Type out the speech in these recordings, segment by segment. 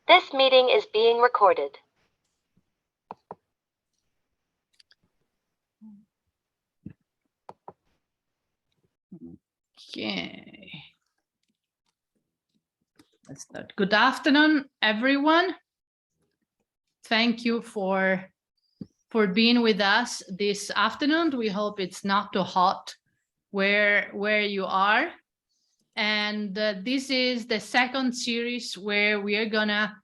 This meeting is being recorded. Okay. Let's start. Good afternoon, everyone. Thank you for being with us this afternoon. We hope it's not too hot where you are. And this is the second series where we are gonna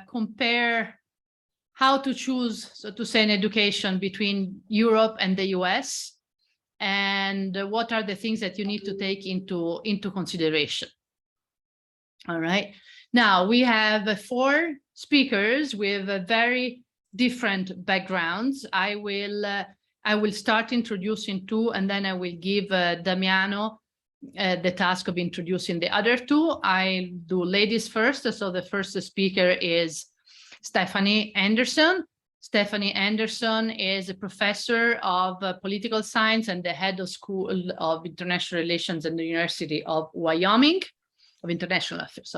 compare how to choose, so to say, an education between Europe and the US, and what are the things that you need to take into consideration. All right. Now we have 4 speakers with very different backgrounds. I will start introducing 2, and then I will give Damiano the task of introducing the other 2. I'll do ladies first. So the first speaker is Stephanie Anderson. Stephanie Anderson is a professor of political science and the head of School of International Relations at the University of Wyoming,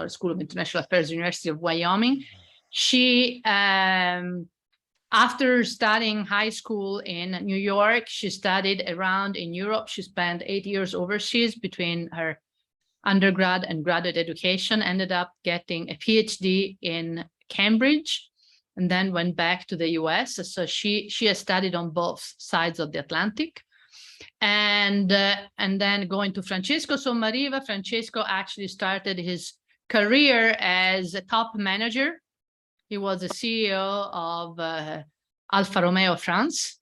School of International Affairs, University of Wyoming. She, after studying high school in New York, she studied around in Europe. She spent 8 years overseas between her undergrad and graduate education, ended up getting a PhD in Cambridge, and then went back to the US. So she has studied on both sides of the Atlantic. And then going to Francesco Sommariva. Francesco actually started his career as a top manager. He was the CEO of Alfa Romeo France,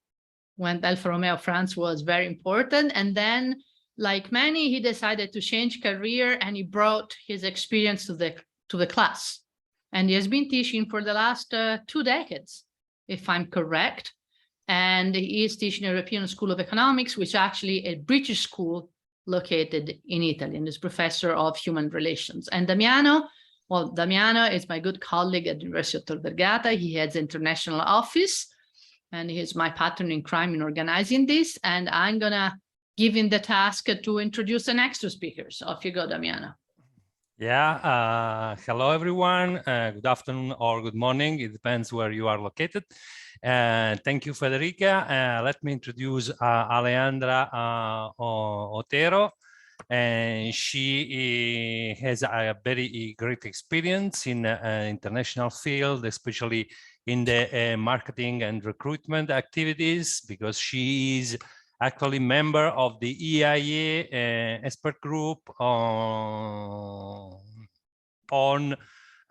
when Alfa Romeo France was very important. And then, like many, he decided to change career, and he brought his experience to the class. And he has been teaching for the last 2 decades, if I'm correct. And he is teaching European School of Economics, which is actually a British school located in Italy, and is professor of human relations. And Damiano, well, Damiano is my good colleague at the University of Vergata. He heads international office, and he's my partner in crime in organizing this. And I'm gonna give him the task to introduce the next 2 speakers. Off you go, Damiano. Yeah, hello everyone. Good afternoon or good morning. It depends where you are located. Thank you, Federiga. Let me introduce Alejandra Otero. And she has a very great experience in international field, especially in the marketing and recruitment activities, because she is actually member of the EIA expert group on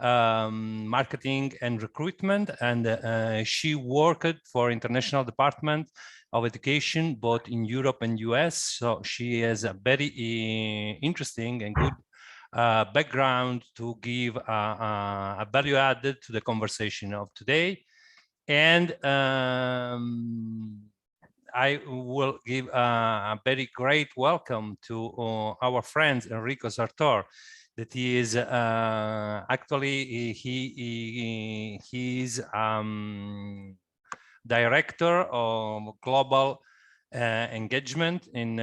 marketing and recruitment, and she worked for International Department of Education both in Europe and US. So she has a very interesting and good background to give a value added to the conversation of today. And I will give a very great welcome to our friend Enrico Sartor, that he is actually he's director of global engagement in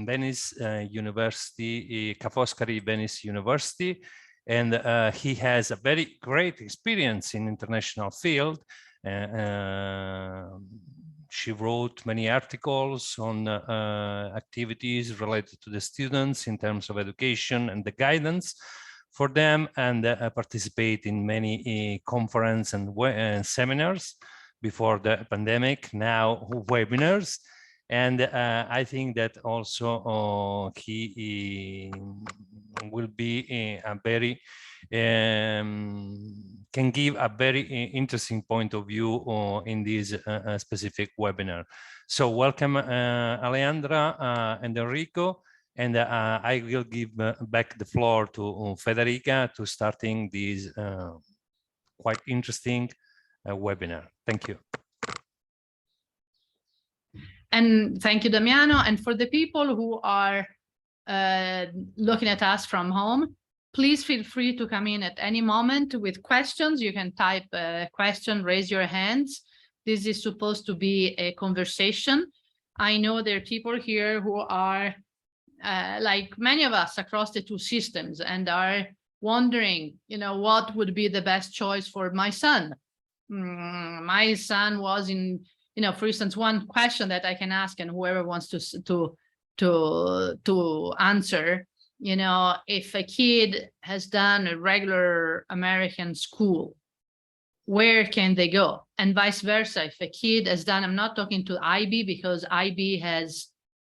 Venice University, Foscari Venice University, and he has a very great experience in international field. She wrote many articles on activities related to the students in terms of education and the guidance for them, and participate in many conferences and seminars before the pandemic, now webinars. And I think that also he will be a very can give a very interesting point of view in this specific webinar. So welcome, Alejandra and Enrico, and I will give back the floor to Federiga to starting this quite interesting webinar. Thank you. And thank you, Damiano. And for the people who are looking at us from home, please feel free to come in at any moment with questions. You can type a question, raise your hands. This is supposed to be a conversation. I know there are people here who are like many of us across the two systems, and are wondering, what would be the best choice for my son. My son was in, for instance, one question that I can ask, and whoever wants to answer, if a kid has done a regular American school, where can they go? And vice versa, if a kid has done, I'm not talking to IB because IB has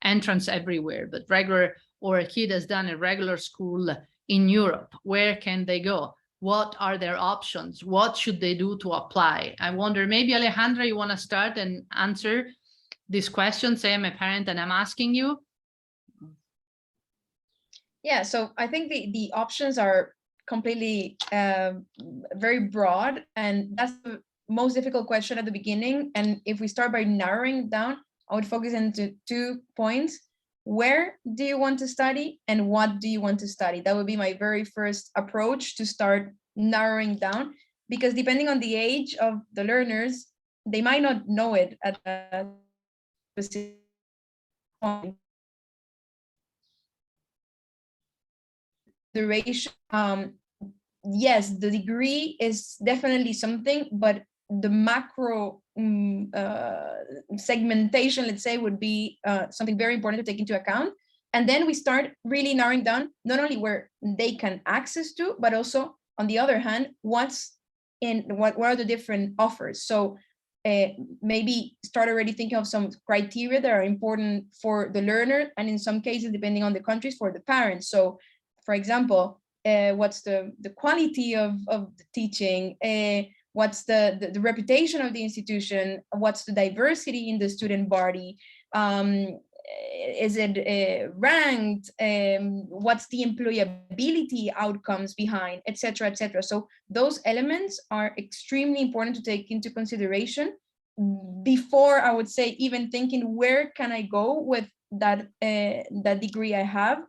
entrance everywhere, but regular, or a kid has done a regular school in Europe, where can they go? What are their options? What should they do to apply? I wonder, maybe Alejandra, you want to start and answer this question? Say I'm a parent and I'm asking you. Yeah, so I think the options are completely very broad, and that's the most difficult question at the beginning. And if we start by narrowing down, I would focus into 2 points. Where do you want to study, and what do you want to study? That would be my very first approach to start narrowing down, because depending on the age of the learners, they might not know it at a specific point. Duration, yes, the degree is definitely something, but the macro segmentation, let's say, would be something very important to take into account. And then we start really narrowing down not only where they can access to, but also, on the other hand, what are the different offers. So maybe start already thinking of some criteria that are important for the learner, and in some cases, depending on the countries, for the parents. So, for example, what's the quality of the teaching? What's the reputation of the institution? What's the diversity in the student body? Is it ranked? What's the employability outcomes behind, et cetera, et cetera. So those elements are extremely important to take into consideration before, I would say, even thinking, where can I go with that degree I have,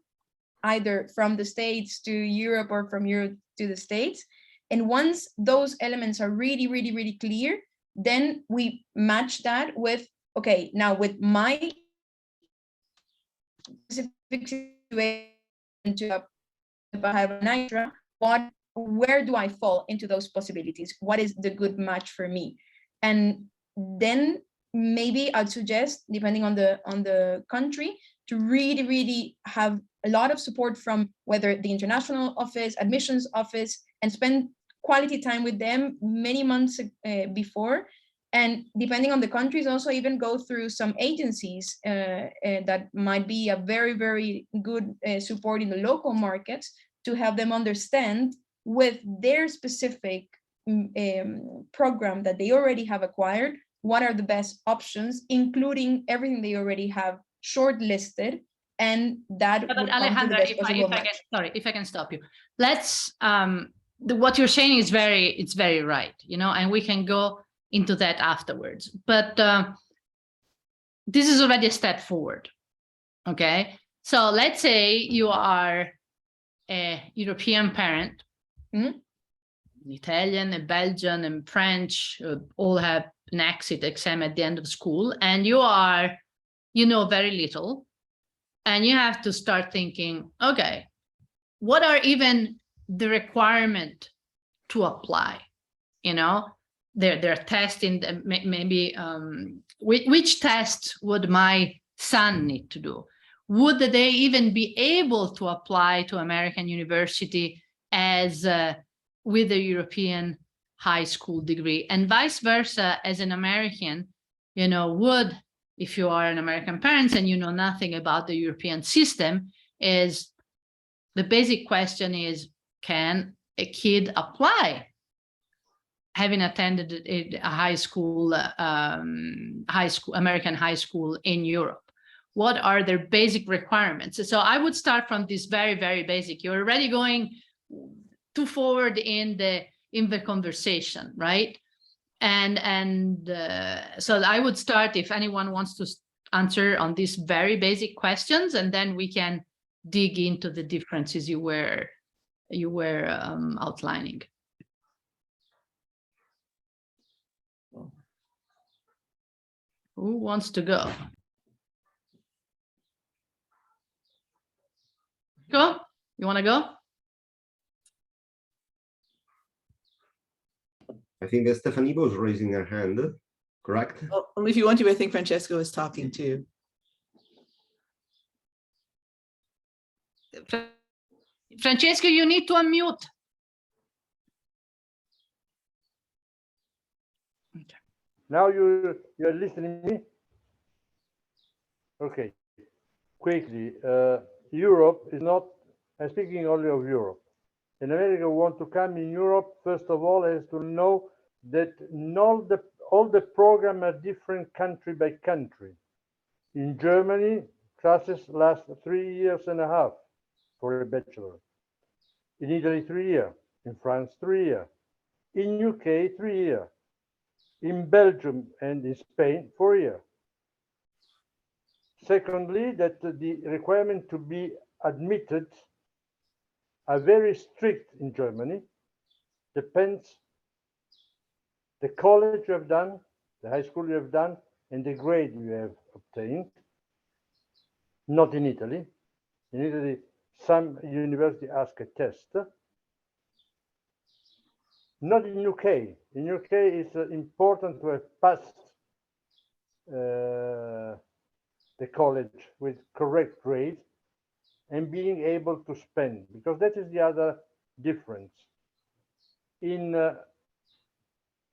either from the States to Europe or from Europe to the States. And once those elements are really, really, really clear, then we match that with, okay, now with my specific situation, where do I fall into those possibilities? What is the good match for me? And then maybe I'd suggest, depending on the country, to really, really have a lot of support from whether the international office, admissions office, and spend quality time with them many months before. And depending on the countries, also even go through some agencies that might be a very, very good support in the local markets to help them understand with their specific program that they already have acquired, what are the best options, including everything they already have shortlisted, and that But would Alejandra, if I can stop you, let's what you're saying is very right, and we can go into that afterwards. But this is already a step forward. Okay, so let's say you are a European parent, Italian, a Belgian, and French all have an exit exam at the end of school, and you know very little, and you have to start thinking, okay, what are even the requirement to apply? They're testing, maybe which tests would my son need to do? Would they even be able to apply to American university as with a European high school degree? And vice versa, as an American, would, if you are an American parent and you know nothing about the European system, is the basic question is, can a kid apply having attended a American high school in Europe? What are their basic requirements? So I would start from this very, very basic. You're already going too forward in the conversation, right? And so I would start, if anyone wants to answer on these very basic questions, and then we can dig into the differences you were outlining. Who wants to go? You want to go? I think that Stephanie was raising her hand, correct? Well, if you want to, I think Francesco is talking too. Francesco, you need to unmute. Now you're listening to me? Okay, quickly. Europe is not, I'm speaking only of Europe. In America, want to come in Europe, first of all, has to know that all the programs are different country by country. In Germany, classes last 3.5 years for a bachelor. In Italy, 3 years. In France, 3 years. In UK, 3 years. In Belgium and in Spain, 4 years. Secondly, that the requirement to be admitted are very strict in Germany. Depends the college you have done, the high school you have done, and the grade you have obtained. Not in Italy. In Italy, some university ask a test. Not in UK. In UK, it's important to have passed the college with correct grade and being able to spend, because that is the other difference. In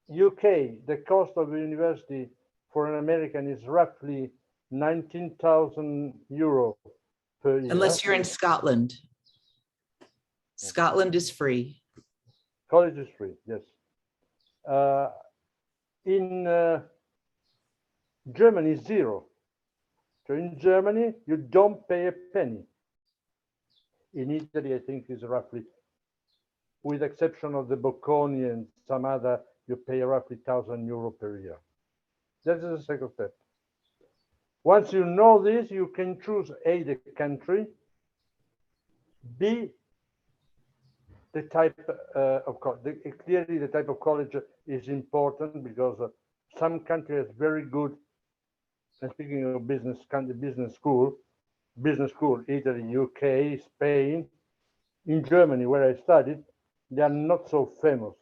UK, the cost of a university for an American is roughly 19,000 euro per year. Unless you're in Scotland. Scotland is free. College is free, yes. In Germany, 0. So in Germany, you don't pay a penny. In Italy, I think is roughly, with exception of the Bocconi and some other, you pay roughly 1,000 euro per year. That is the second step. Once you know this, you can choose A, the country, B, the type of college. Clearly, the type of college is important because some countries very good. And speaking of business school, Italy, UK, Spain, in Germany, where I studied, they are not so famous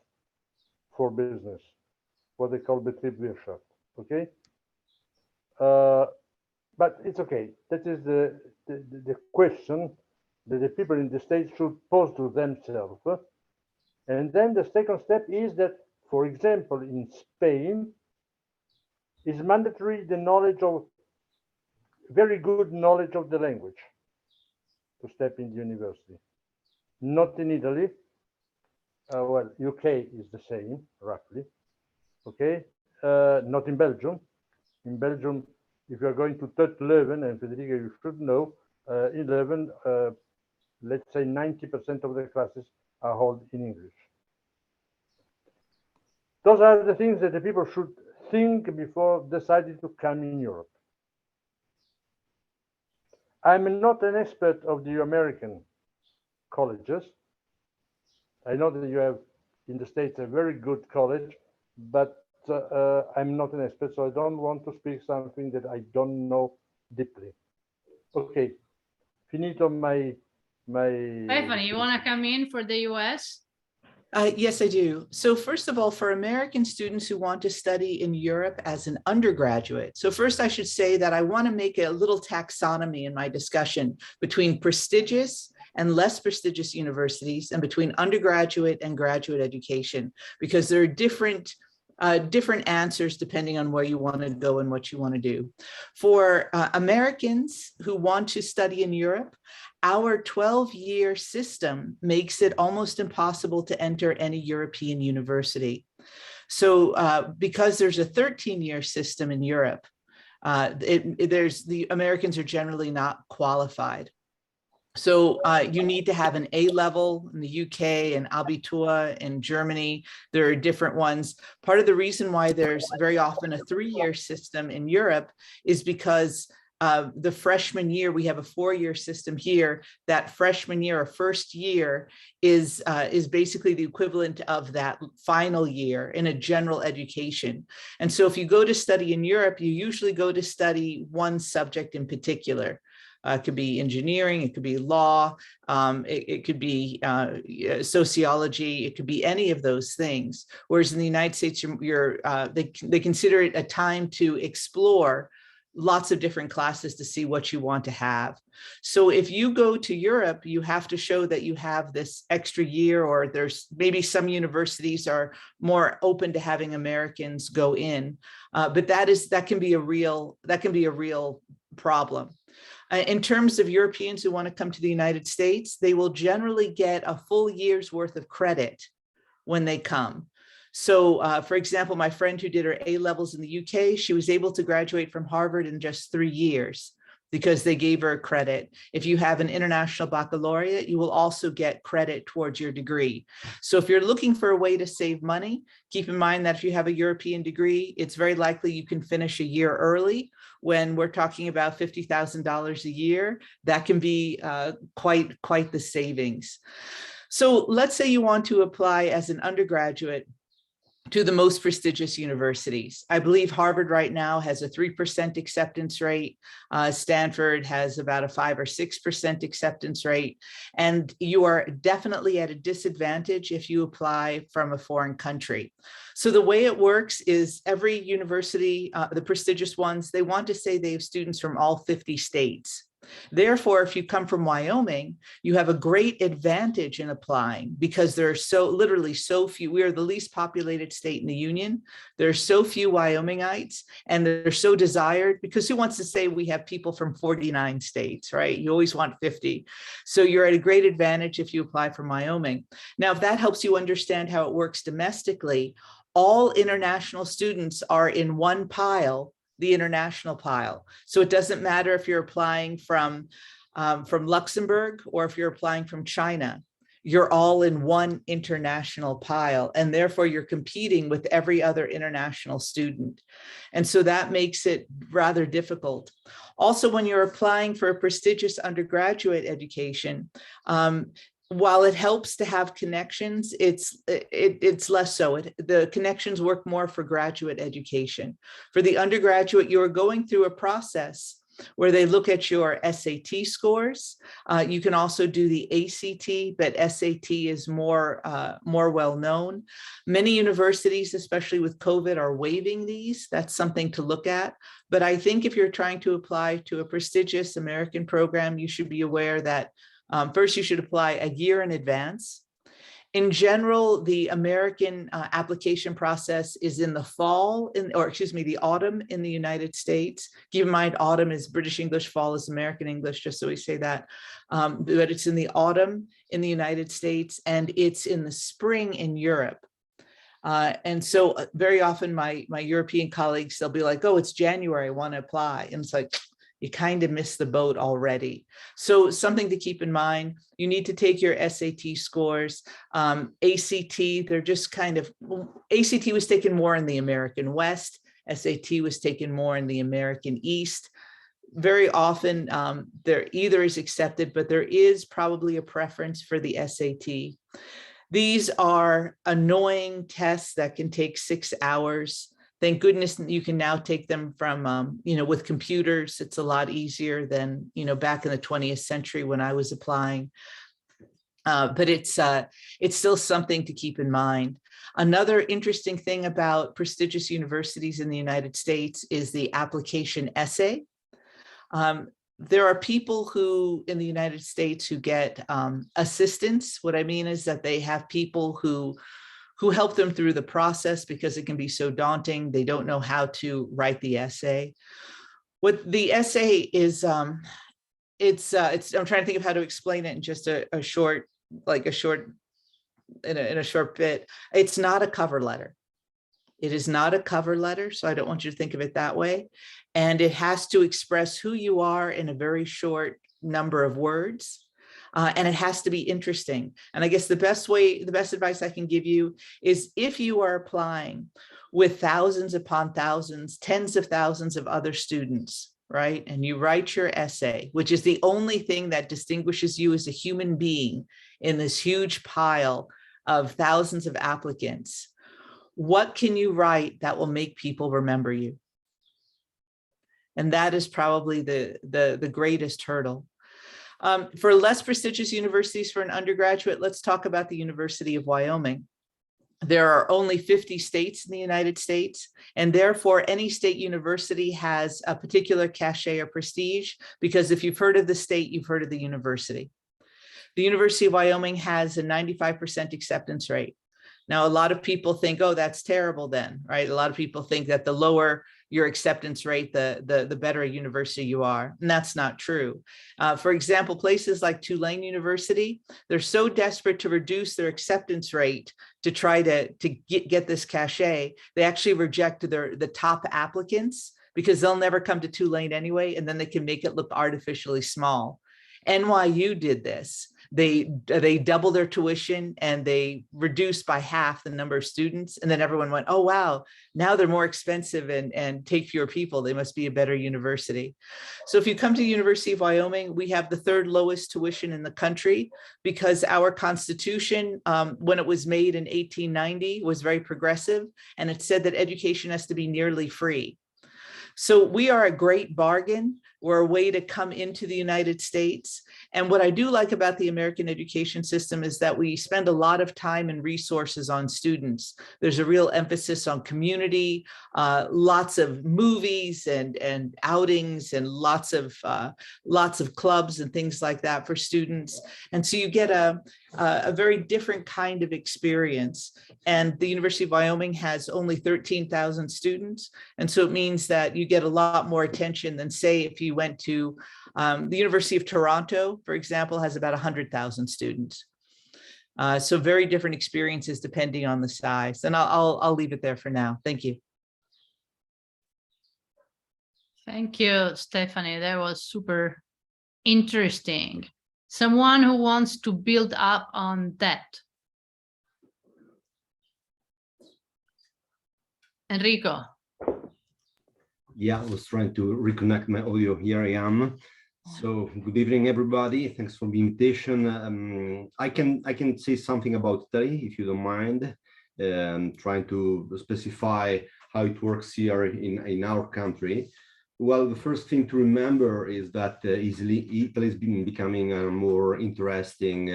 for business, what they call Betriebswirtschaft. Okay, but it's okay. That is the question that the people in the States should pose to themselves. And then the second step is that, for example, in Spain, is mandatory the knowledge of, very good knowledge of the language to step in the university. Not in Italy. Well, UK is the same, roughly. Okay, not in Belgium. In Belgium, if you are going to third level, and Federiga, you should know, 11, let's say 90% of the classes are held in English. Those are the things that the people should think before deciding to come in Europe. I'm not an expert of the American colleges. I know that you have in the States a very good college, but I'm not an expert, so I don't want to speak something that I don't know deeply. Okay, finito my. Stephanie, you want to come in for the US? Yes, I do. So first of all, for American students who want to study in Europe as an undergraduate. So first I should say that I want to make a little taxonomy in my discussion between prestigious and less prestigious universities and between undergraduate and graduate education, because there are different answers depending on where you want to go and what you want to do. For Americans who want to study in Europe, our 12-year system makes it almost impossible to enter any European university. So because there's a 13-year system in Europe, the Americans are generally not qualified. So you need to have an A-level in the UK and Abitur in Germany. There are different ones. Part of the reason why there's very often a 3-year system in Europe is because the freshman year, we have a 4-year system here. That freshman year or first year is basically the equivalent of that final year in a general education. And so if you go to study in Europe, you usually go to study one subject in particular. It could be engineering, it could be law, it could be sociology, it could be any of those things. Whereas in the United States, they consider it a time to explore lots of different classes to see what you want to have. So if you go to Europe, you have to show that you have this extra year, or there's maybe some universities are more open to having Americans go in, but that can be a real problem. In terms of Europeans who want to come to the United States, they will generally get a full year's worth of credit when they come. So for example, my friend who did her A-levels in the UK, she was able to graduate from Harvard in just 3 years because they gave her credit. If you have an international baccalaureate, you will also get credit towards your degree. So if you're looking for a way to save money, keep in mind that if you have a European degree, it's very likely you can finish a year early. When we're talking about $50,000 a year, that can be quite the savings. So let's say you want to apply as an undergraduate to the most prestigious universities. I believe Harvard right now has a 3% acceptance rate. Stanford has about a 5 or 6% acceptance rate. And you are definitely at a disadvantage if you apply from a foreign country. So the way it works is every university, the prestigious ones, they want to say they have students from all 50 states. Therefore, if you come from Wyoming, you have a great advantage in applying because there are literally so few. We are the least populated state in the union. There are so few Wyomingites, and they're so desired because who wants to say we have people from 49 states, right? You always want 50. So you're at a great advantage if you apply from Wyoming. Now, if that helps you understand how it works domestically, all international students are in one pile, the international pile. So it doesn't matter if you're applying from Luxembourg or if you're applying from China, you're all in one international pile, and therefore you're competing with every other international student. And so that makes it rather difficult. Also, when you're applying for a prestigious undergraduate education, while it helps to have connections, it's less so. The connections work more for graduate education. For the undergraduate, you're going through a process where they look at your SAT scores. You can also do the ACT, but SAT is more well known. Many universities, especially with COVID, are waiving these. That's something to look at. But I think if you're trying to apply to a prestigious American program, you should be aware that first, you should apply a year in advance. In general, the American application process is in the fall, the autumn in the United States. Keep in mind, autumn is British English, fall is American English, just so we say that. But it's in the autumn in the United States, and it's in the spring in Europe. And so very often my European colleagues, they'll be like, oh, it's January, I want to apply. And it's like, you kind of missed the boat already. So something to keep in mind, you need to take your SAT scores. ACT, they're just kind of, ACT was taken more in the American West. SAT was taken more in the American East. Very often, there either is accepted, but there is probably a preference for the SAT. These are annoying tests that can take 6 hours. Thank goodness you can now take them from, with computers. It's a lot easier than, back in the 20th century when I was applying. But it's still something to keep in mind. Another interesting thing about prestigious universities in the United States is the application essay. There are people who in the United States who get assistance. What I mean is that they have people who help them through the process because it can be so daunting. They don't know how to write the essay. What the essay is, I'm trying to think of how to explain it in just in a short bit. It's not a cover letter. It is not a cover letter, so I don't want you to think of it that way. And it has to express who you are in a very short number of words. And it has to be interesting. And I guess the best advice I can give you is if you are applying with thousands upon thousands, tens of thousands of other students, right? And you write your essay, which is the only thing that distinguishes you as a human being in this huge pile of thousands of applicants. What can you write that will make people remember you? And that is probably the greatest hurdle. For less prestigious universities for an undergraduate, let's talk about the University of Wyoming. There are only 50 states in the United States, and therefore any state university has a particular cachet or prestige, because if you've heard of the state, you've heard of the university. The University of Wyoming has a 95% acceptance rate. Now, a lot of people think, oh, that's terrible then, right? A lot of people think that the lower your acceptance rate, the better a university you are. And that's not true. For example, places like Tulane University, they're so desperate to reduce their acceptance rate to try to get this cachet, they actually reject the top applicants because they'll never come to Tulane anyway, and then they can make it look artificially small. NYU did this. They double their tuition and they reduced by half the number of students. And then everyone went, oh, wow, now they're more expensive and take fewer people. They must be a better university. So if you come to the University of Wyoming, we have the third lowest tuition in the country because our Constitution, when it was made in 1890, was very progressive. And it said that education has to be nearly free. So we are a great bargain. We're a way to come into the United States. And what I do like about the American education system is that we spend a lot of time and resources on students. There's a real emphasis on community, lots of movies and outings and lots of clubs and things like that for students. And so you get a very different kind of experience. And the University of Wyoming has only 13,000 students. And so it means that you get a lot more attention than, say, if you went to the University of Toronto, for example, has about 100,000 students. So very different experiences depending on the size. And I'll leave it there for now. Thank you. Thank you, Stephanie. That was super interesting. Someone who wants to build up on that. Enrico. Yeah, I was trying to reconnect my audio. Here I am. So good evening, everybody. Thanks for the invitation. I can say something about Italy, if you don't mind, trying to specify how it works here in our country. Well, the first thing to remember is that Italy has been becoming a more interesting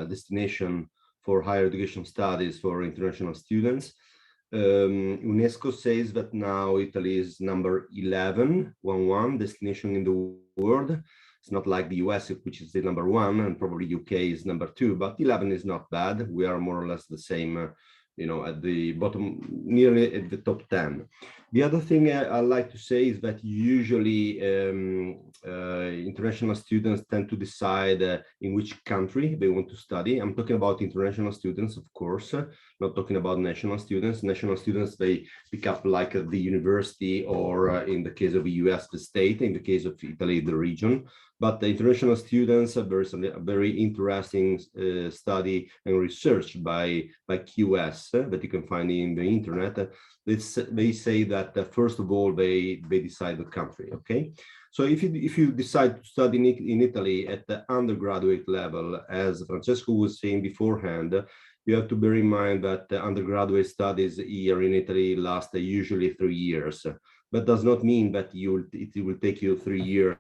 destination for higher education studies for international students. UNESCO says that now Italy is number 11 destination in the world. It's not like the US, which is the number 1, and probably UK is number 2, but 11 is not bad. We are more or less the same, at the bottom, nearly at the top 10. The other thing I like to say is that usually international students tend to decide in which country they want to study. I'm talking about international students, of course, not talking about national students. National students, they pick up like the university, or in the case of the US, the state, in the case of Italy, the region. But the international students, there is a very interesting study and research by QS that you can find in the internet. They say that first of all, they decide the country, okay? So if you decide to study in Italy at the undergraduate level, as Francesco was saying beforehand, you have to bear in mind that the undergraduate studies here in Italy last usually 3 years. That does not mean that it will take you 3 years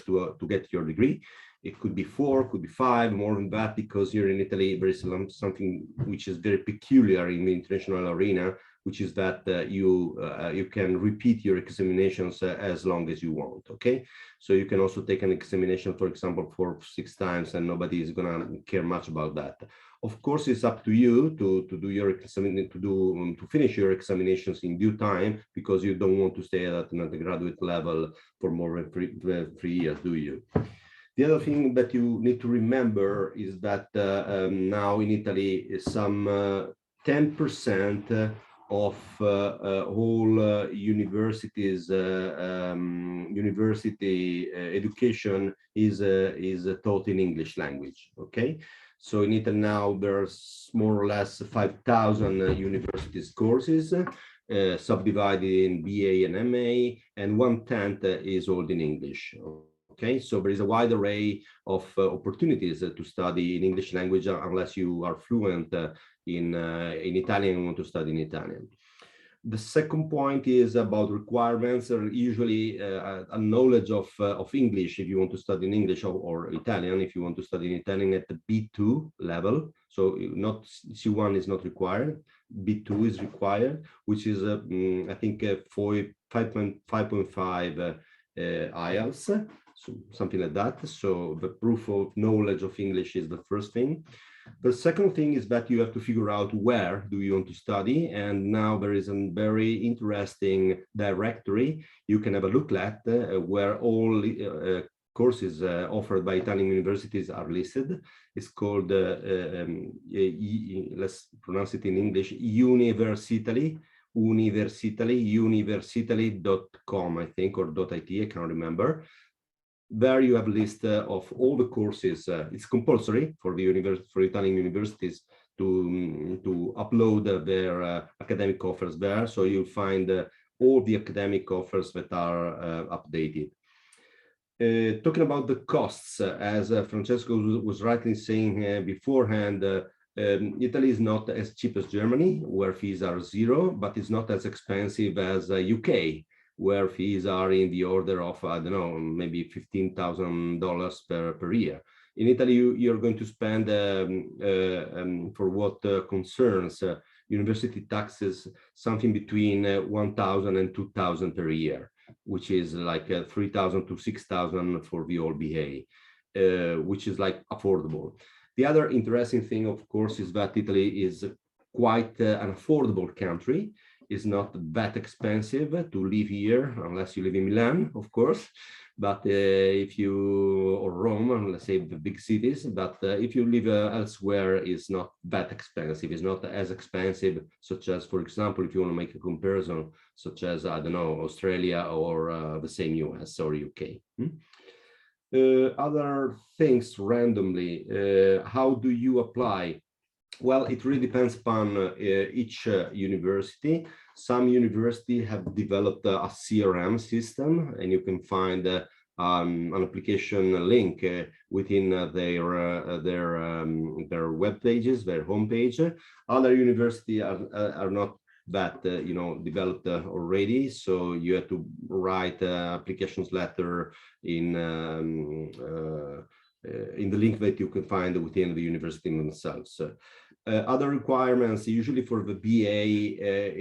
to get your degree. It could be 4, could be 5, more than that, because here in Italy there is something which is very peculiar in the international arena, which is that you can repeat your examinations as long as you want, okay? So you can also take an examination, for example, 4 or 6 times, and nobody is gonna care much about that. Of course, it's up to you to do your to finish your examinations in due time, because you don't want to stay at an undergraduate level for more than 3 years, do you? The other thing that you need to remember is that now in Italy, some 10% of all universities, university education is taught in English language, okay? So in Italy now there's more or less 5,000 universities courses, subdivided in BA and MA, and 1/10 is all in English. Okay, so there is a wide array of opportunities to study in English language, unless you are fluent in Italian and want to study in Italian. The second point is about requirements, or usually a knowledge of English if you want to study in English, or Italian if you want to study in Italian at the B2 level. So not C1 is not required, B2 is required, which is I think 5.5 IELTS, so something like that. So the proof of knowledge of English is the first thing. The second thing is that you have to figure out where do you want to study, and now there is a very interesting directory you can have a look at where all courses offered by Italian universities are listed. It's called, let's pronounce it in English, universitaly.com, I think, or .it, I can't remember. There you have a list of all the courses. It's compulsory for the for Italian universities to upload their academic offers there. So you'll find all the academic offers that are updated. Talking about the costs, as Francesco was rightly saying beforehand, Italy is not as cheap as Germany, where fees are zero, but it's not as expensive as UK, where fees are in the order of, I don't know, maybe $15,000 per year. In Italy, you're going to spend, for what concerns university taxes, something between 1,000 and 2,000 per year, which is like 3,000 to 6,000 for the whole BA, which is like affordable. The other interesting thing, of course, is that Italy is quite an affordable country. It's not that expensive to live here, unless you live in Milan, of course. But if you, or Rome, let's say the big cities, but if you live elsewhere, it's not that expensive. It's not as expensive, such as, for example, if you want to make a comparison, such as, I don't know, Australia or the same US or UK. Other things randomly, how do you apply? Well, it really depends upon each university. Some universities have developed a CRM system, and you can find an application link within their web pages, their homepage. Other universities are not that developed already, so you have to write applications letter in the link that you can find within the university themselves. Other requirements, usually for the BA,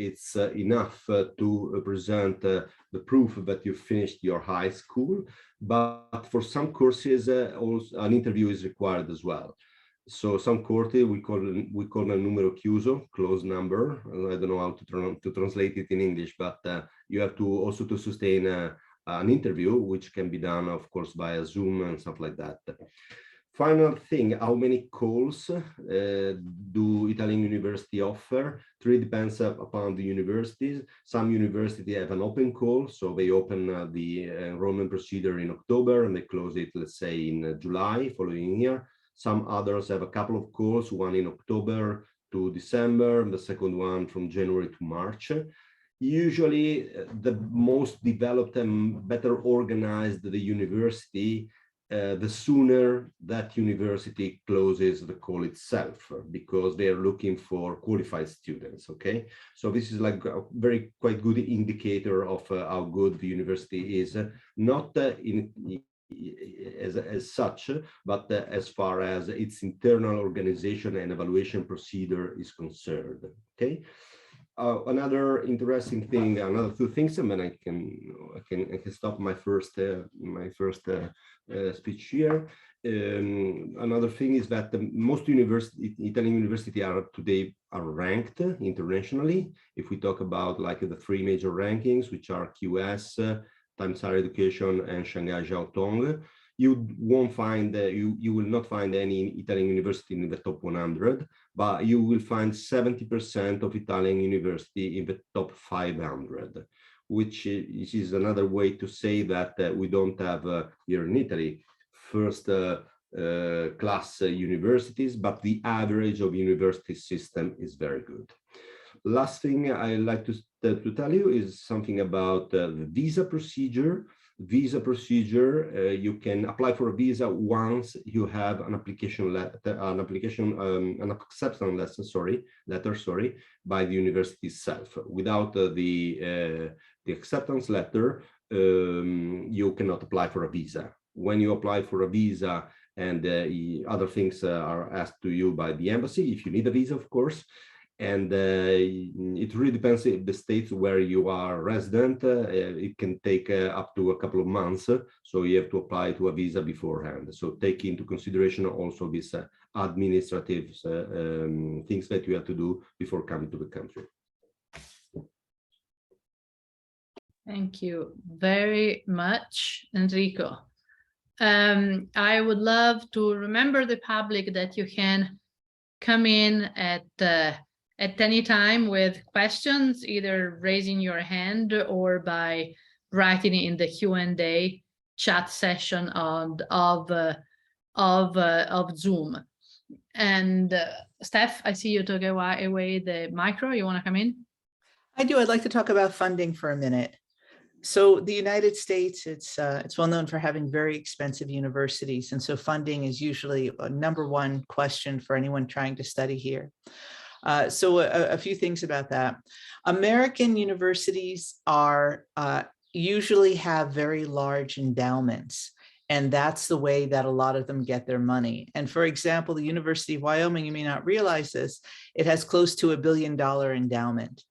it's enough to present the proof that you finished your high school, but for some courses, also an interview is required as well. So some courses we call a numero chiuso, closed number. I don't know how to translate it in English, but you have to also to sustain an interview, which can be done, of course, via Zoom and stuff like that. Final thing, how many calls do Italian university offer? It really depends upon the universities. Some universities have an open call, so they open the enrollment procedure in October and they close it, let's say, in July following year. Some others have a couple of calls, one in October to December, and the second one from January to March. Usually, the most developed and better organized the university, the sooner that university closes the call itself, because they are looking for qualified students, okay? So this is like a very quite good indicator of how good the university is, not as such, but as far as its internal organization and evaluation procedure is concerned, okay? Another interesting thing, another two things, and then I can stop my first speech here. Another thing is that most Italian universities today are ranked internationally. If we talk about like the three major rankings, which are QS, Times Higher Education, and Shanghai Jiao Tong, you won't find, you will not find any Italian university in the top 100, but you will find 70% of Italian university in the top 500, which is another way to say that we don't have here in Italy first class universities, but the average of university system is very good. Last thing I like to tell you is something about the visa procedure. visa procedure, you can apply for a visa once you have an application letter, an acceptance letter, by the university itself. Without the acceptance letter, you cannot apply for a visa. When you apply for a visa and other things are asked to you by the embassy, if you need a visa, of course, and it really depends on the states where you are resident. It can take up to a couple of months, so you have to apply to a visa beforehand. So take into consideration also these administrative things that you have to do before coming to the country. Thank you very much, Enrico. I would love to remember the public that you can come in at any time with questions, either raising your hand or by writing in the Q&A chat session of Zoom. And Steph, I see you took away the micro. You want to come in? I do. I'd like to talk about funding for a minute. So the United States, it's well known for having very expensive universities. And so funding is usually a #1 question for anyone trying to study here. So a few things about that. American universities are usually have very large endowments, and that's the way that a lot of them get their money. And for example, the University of Wyoming, you may not realize this, it has close to $1 billion endowment.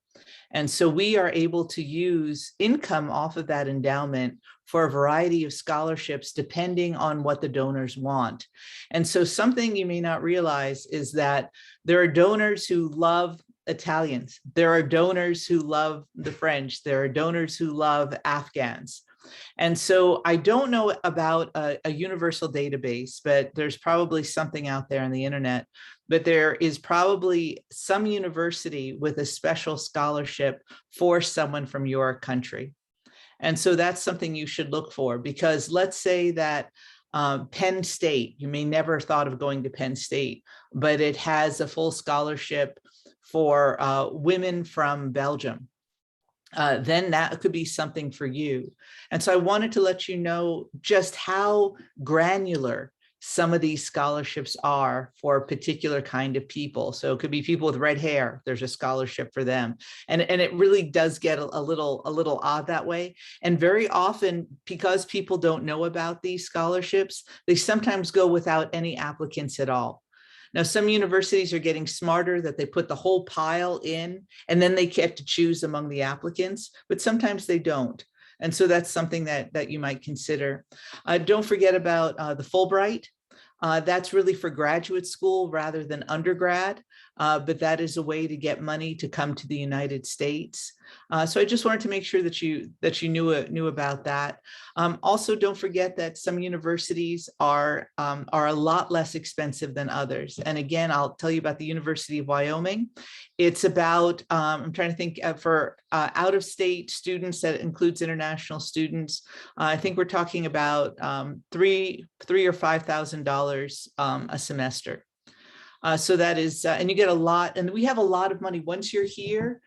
And so we are able to use income off of that endowment for a variety of scholarships, depending on what the donors want. And so something you may not realize is that there are donors who love Italians. There are donors who love the French. There are donors who love Afghans. And so I don't know about a universal database, but there's probably something out there on the internet. But there is probably some university with a special scholarship for someone from your country. And so that's something you should look for, because let's say that Penn State, you may never have thought of going to Penn State, but it has a full scholarship for women from Belgium. Then that could be something for you. And so I wanted to let you know just how granular some of these scholarships are for a particular kind of people. So it could be people with red hair, there's a scholarship for them. And it really does get a little odd that way. And very often, because people don't know about these scholarships, they sometimes go without any applicants at all. Now, some universities are getting smarter that they put the whole pile in and then they get to choose among the applicants, but sometimes they don't. And so that's something that you might consider. Don't forget about the Fulbright. That's really for graduate school rather than undergrad, but that is a way to get money to come to the United States. So I just wanted to make sure that you knew about that. Also, don't forget that some universities are a lot less expensive than others. And again, I'll tell you about the University of Wyoming. It's about, I'm trying to think for out-of-state students, that includes international students. I think we're talking about $3,000 or $5,000 a semester. So that is, and you get a lot, and we have a lot of money once you're here.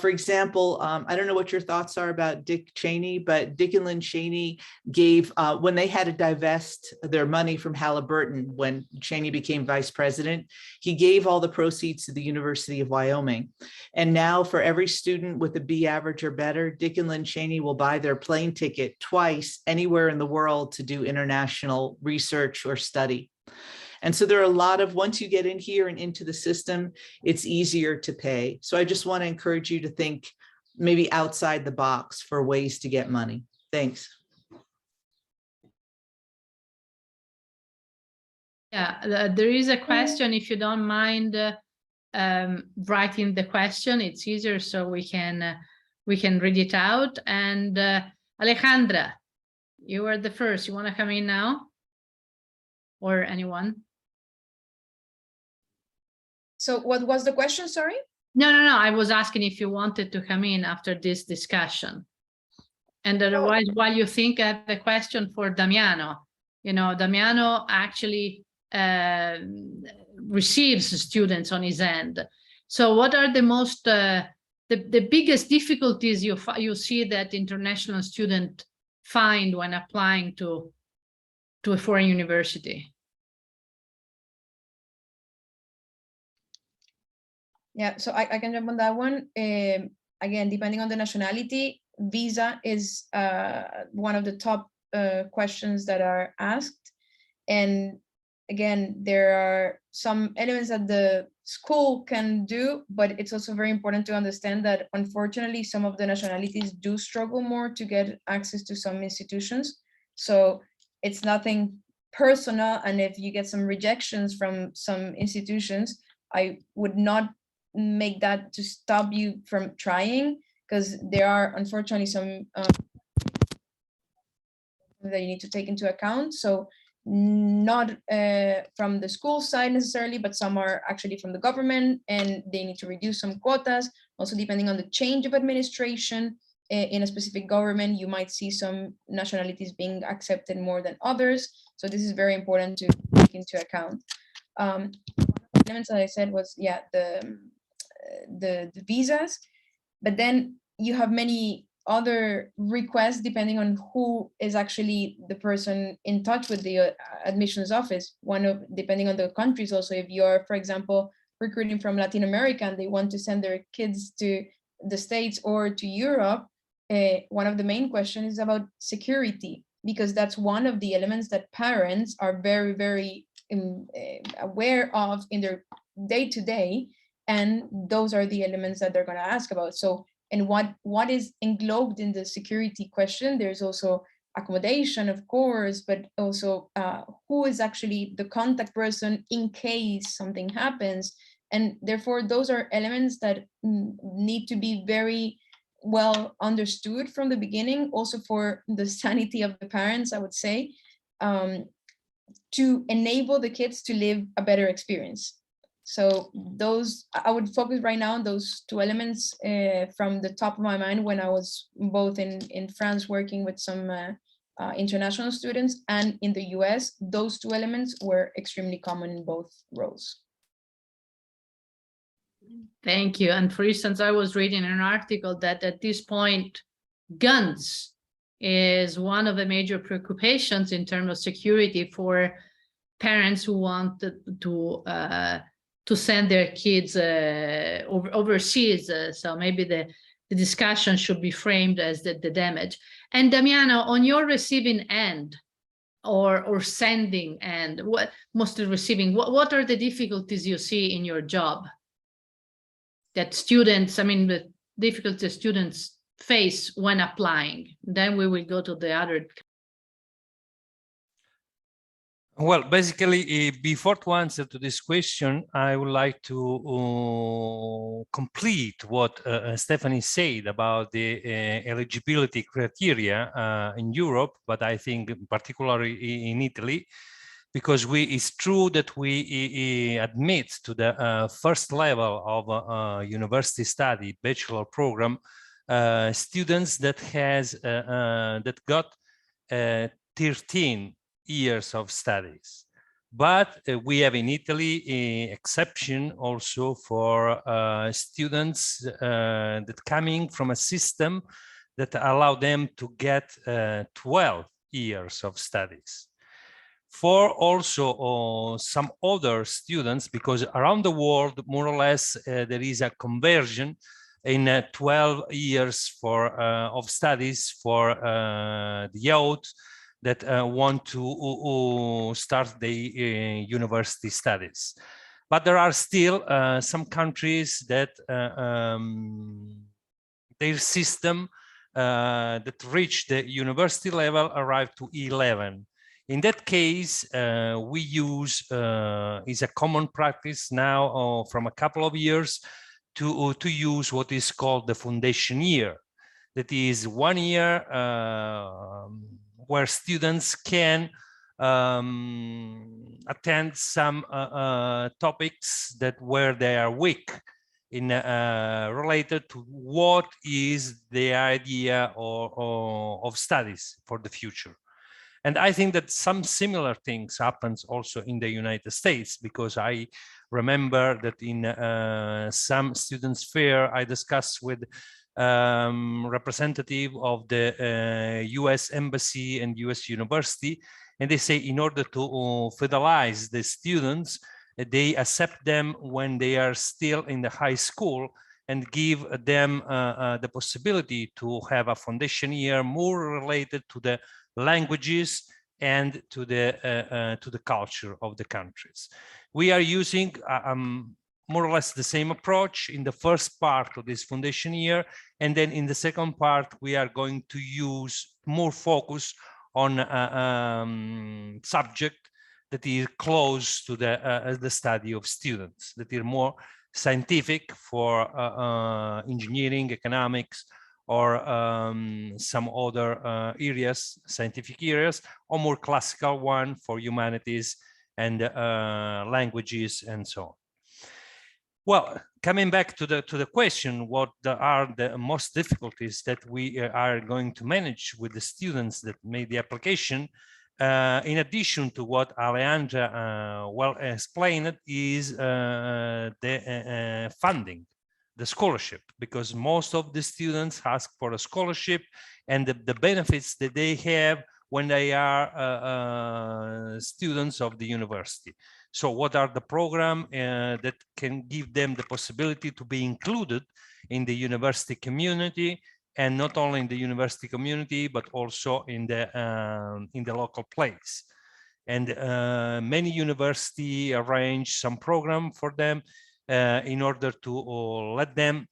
For example, I don't know what your thoughts are about Dick Cheney, but Dick and Lynn Cheney gave, when they had to divest their money from Halliburton, when Cheney became vice president, he gave all the proceeds to the University of Wyoming. And now for every student with a B average or better, Dick and Lynn Cheney will buy their plane ticket twice anywhere in the world to do international research or study. And so there are a lot of, once you get in here and into the system, it's easier to pay. So I just want to encourage you to think maybe outside the box for ways to get money. Thanks. Yeah, there is a question, if you don't mind writing the question, it's easier so we can read it out. And Alejandra, you were the first. You want to come in now? Or anyone? So what was the question, sorry? No. I was asking if you wanted to come in after this discussion. And otherwise, while you think, I have a question for Damiano. You know, Damiano actually receives students on his end. So what are the most, the biggest difficulties you see that international students find when applying to a foreign university? Yeah, so I can jump on that one. Again, depending on the nationality, visa is one of the top questions that are asked. And again, there are some elements that the school can do, but it's also very important to understand that unfortunately, some of the nationalities do struggle more to get access to some institutions. So it's nothing personal. And if you get some rejections from some institutions, I would not make that to stop you from trying, because there are unfortunately some that you need to take into account. So not from the school side necessarily, but some are actually from the government, and they need to reduce some quotas. Also, depending on the change of administration in a specific government, you might see some nationalities being accepted more than others. So this is very important to take into account. Elements that I said was, yeah, the visas, but then you have many other requests depending on who is actually the person in touch with the admissions office. Depending on the countries also, if you're, for example, recruiting from Latin America and they want to send their kids to the States or to Europe, one of the main questions is about security, because that's one of the elements that parents are very, very aware of in their day-to-day, and those are the elements that they're going to ask about. So, and what is englobed in the security question? There's also accommodation, of course, but also who is actually the contact person in case something happens. And therefore, those are elements that need to be very well understood from the beginning, also for the sanity of the parents, I would say, to enable the kids to live a better experience. So those, I would focus right now on those two elements from the top of my mind when I was both in France working with some international students and in the US. Those two elements were extremely common in both roles. Thank you. And for instance, I was reading an article that at this point, guns is one of the major preoccupations in terms of security for parents who want to send their kids overseas. So maybe the discussion should be framed as the damage. And Damiano, on your receiving end or sending end, mostly receiving, what are the difficulties you see in your job that students, I mean, the difficulties students face when applying? Then we will go to the other. Well, basically, before to answer to this question, I would like to complete what Stephanie said about the eligibility criteria in Europe, but I think particularly in Italy, because it's true that we admit to the first level of university study, bachelor program, students that got 13 years of studies. But we have in Italy an exception also for students that coming from a system that allow them to get 12 years of studies. For also some other students, because around the world, more or less, there is a conversion in 12 years of studies for the youth that want to start the university studies. But there are still some countries that their system that reach the university level arrive to 11. In that case, we use, is a common practice now from a couple of years to use what is called the foundation year. That is 1 year where students can attend some topics where they are weak in related to what is the idea of studies for the future. And I think that some similar things happens also in the United States, because I remember that in some students' fair, I discussed with representative of the US Embassy and US University, and they say in order to fidelize the students, they accept them when they are still in the high school and give them the possibility to have a foundation year more related to the languages and to the culture of the countries. We are using more or less the same approach in the first part of this foundation year, and then in the second part we are going to use more focus on subject that is close to the study of students, that are more scientific for engineering, economics, or some other areas, scientific areas, or more classical one for humanities and languages and so on. Well, coming back to the question, what are the most difficulties that we are going to manage with the students that made the application? In addition to what Alejandra well explained, is the funding, the scholarship, because most of the students ask for a scholarship, and the benefits that they have when they are students of the university. So what are the programs that can give them the possibility to be included in the university community, and not only in the university community, but also in the local place. And many universities arrange some program for them in order to let them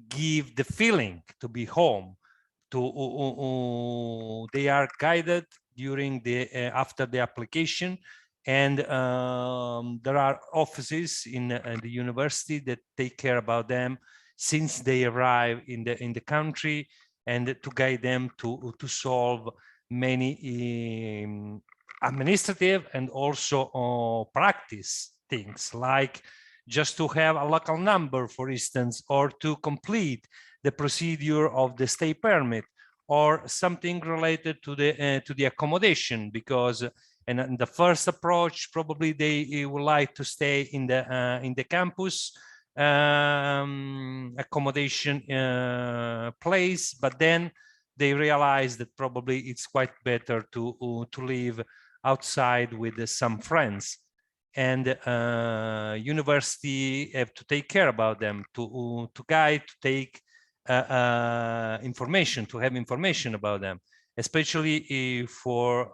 give the feeling to be home. They are guided during after the application, and there are offices in the university that take care about them since they arrive in the country, and to guide them to solve many administrative and also practice things, like just to have a local number, for instance, or to complete the procedure of the stay permit, or something related to the accommodation, because in the first approach probably they would like to stay in the campus accommodation place, but then they realize that probably it's quite better to live outside with some friends, and university have to take care about them, to guide, to take information, to have information about them, especially for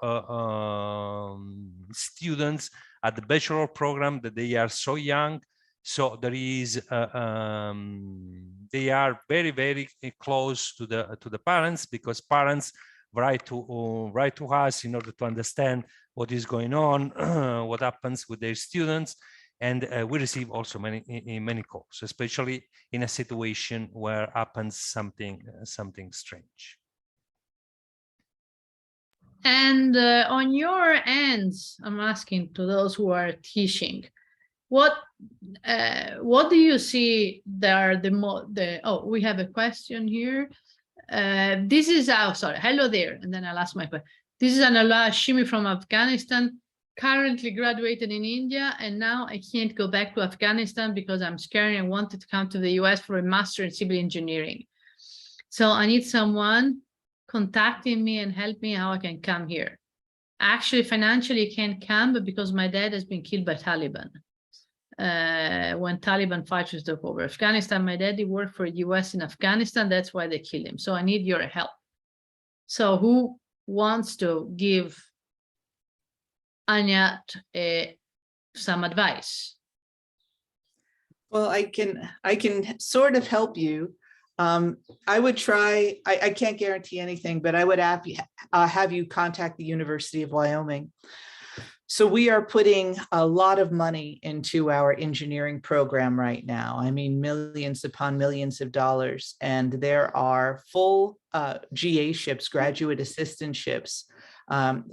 students at the bachelor program, that they are so young. So there is they are very, very close to the parents, because parents write to us in order to understand what is going on, what happens with their students, and we receive also many calls, especially in a situation where happens something strange. And on your ends, I'm asking to those who are teaching, what do you see there oh, we have a question here. This is sorry, hello there, and then I'll ask my question. This is Anala Hashimi from Afghanistan, currently graduated in India, and now I can't go back to Afghanistan because I'm scared and wanted to come to the US for a master in civil engineering. So I need someone contacting me and help me how I can come here. Actually, financially I can't come, but because my dad has been killed by Taliban. When Taliban fighters took over Afghanistan, my daddy worked for the US in Afghanistan. That's why they killed him. So I need your help. So who wants to give Anya some advice? Well, I can sort of help you. I would try, I can't guarantee anything, but I would have you contact the University of Wyoming. So we are putting a lot of money into our engineering program right now. I mean, millions upon millions of dollars. And there are full GA-ships, graduate assistantships,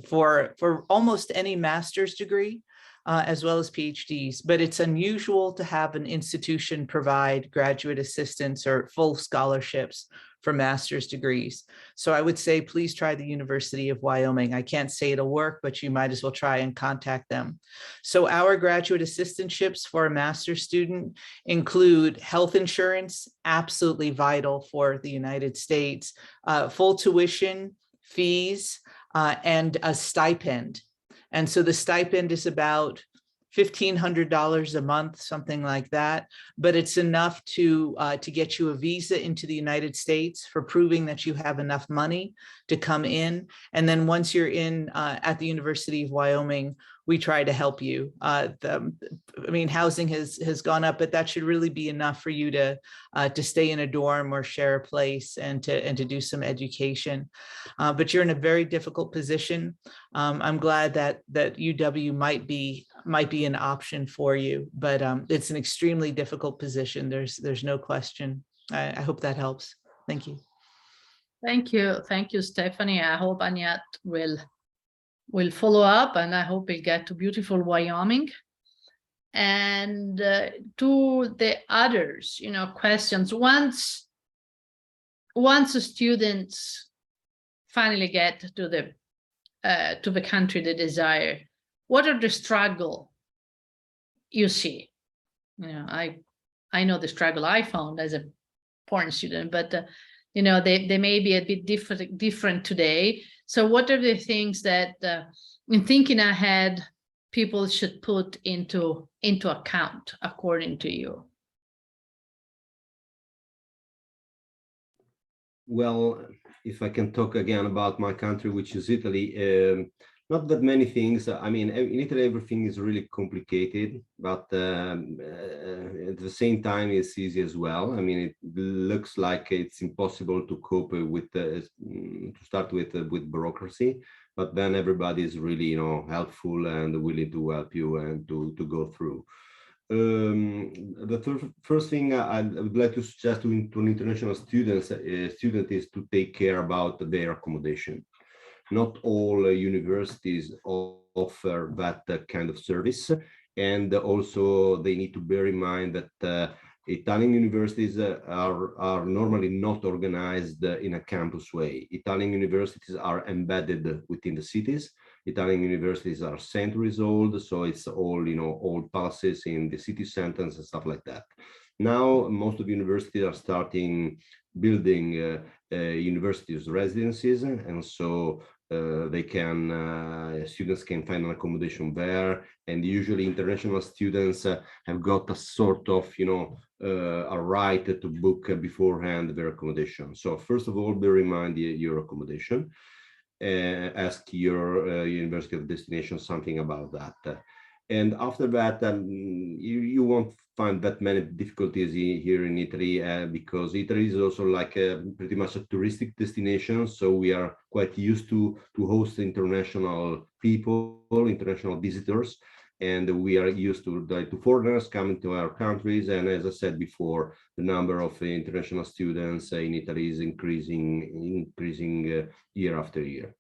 for almost any master's degree. as well as PhDs, but it's unusual to have an institution provide graduate assistance or full scholarships for master's degrees. So I would say, please try the University of Wyoming. I can't say it'll work, but you might as well try and contact them. So our graduate assistantships for a master's student include health insurance, absolutely vital for the United States, full tuition, fees, and a stipend. And so the stipend is about $1,500 a month, something like that, but it's enough to get you a visa into the United States for proving that you have enough money to come in. And then once you're in at the University of Wyoming, we try to help you. Housing has gone up, but that should really be enough for you to stay in a dorm or share a place and to do some education. But you're in a very difficult position. I'm glad that UW might be an option for you, but it's an extremely difficult position. There's no question. I hope that helps. Thank you. Thank you, Stephanie. I hope Anyat will follow up, and I hope we'll get to beautiful Wyoming. And to the others, questions. Once the students finally get to the country they desire, what are the struggle you see? I know the struggle I found as a foreign student, but they may be a bit different today. So what are the things that in thinking ahead people should put into account according to you? Well, if I can talk again about my country, which is Italy, not that many things. I mean, in Italy, everything is really complicated, but at the same time, it's easy as well. I mean, it looks like it's impossible to cope with, to start with bureaucracy, but then everybody is really, helpful and willing to help you and to go through. The first thing I would like to suggest to an international student is to take care about their accommodation. Not all universities offer that kind of service, and also they need to bear in mind that Italian universities are normally not organized in a campus way. Italian universities are embedded within the cities. Italian universities are centuries old, so it's all old palaces in the city centers and stuff like that. Now most of the universities are starting building universities residences, and so students can find an accommodation there, and usually international students have got a sort of a right to book beforehand their accommodation. So first of all, bear in mind your accommodation. Ask your university of destination something about that. And after that, you won't find that many difficulties here in Italy, because Italy is also like pretty much a touristic destination. So we are quite used to host international people, international visitors, and we are used to foreigners coming to our countries. And as I said before, the number of international students in Italy is increasing year after year.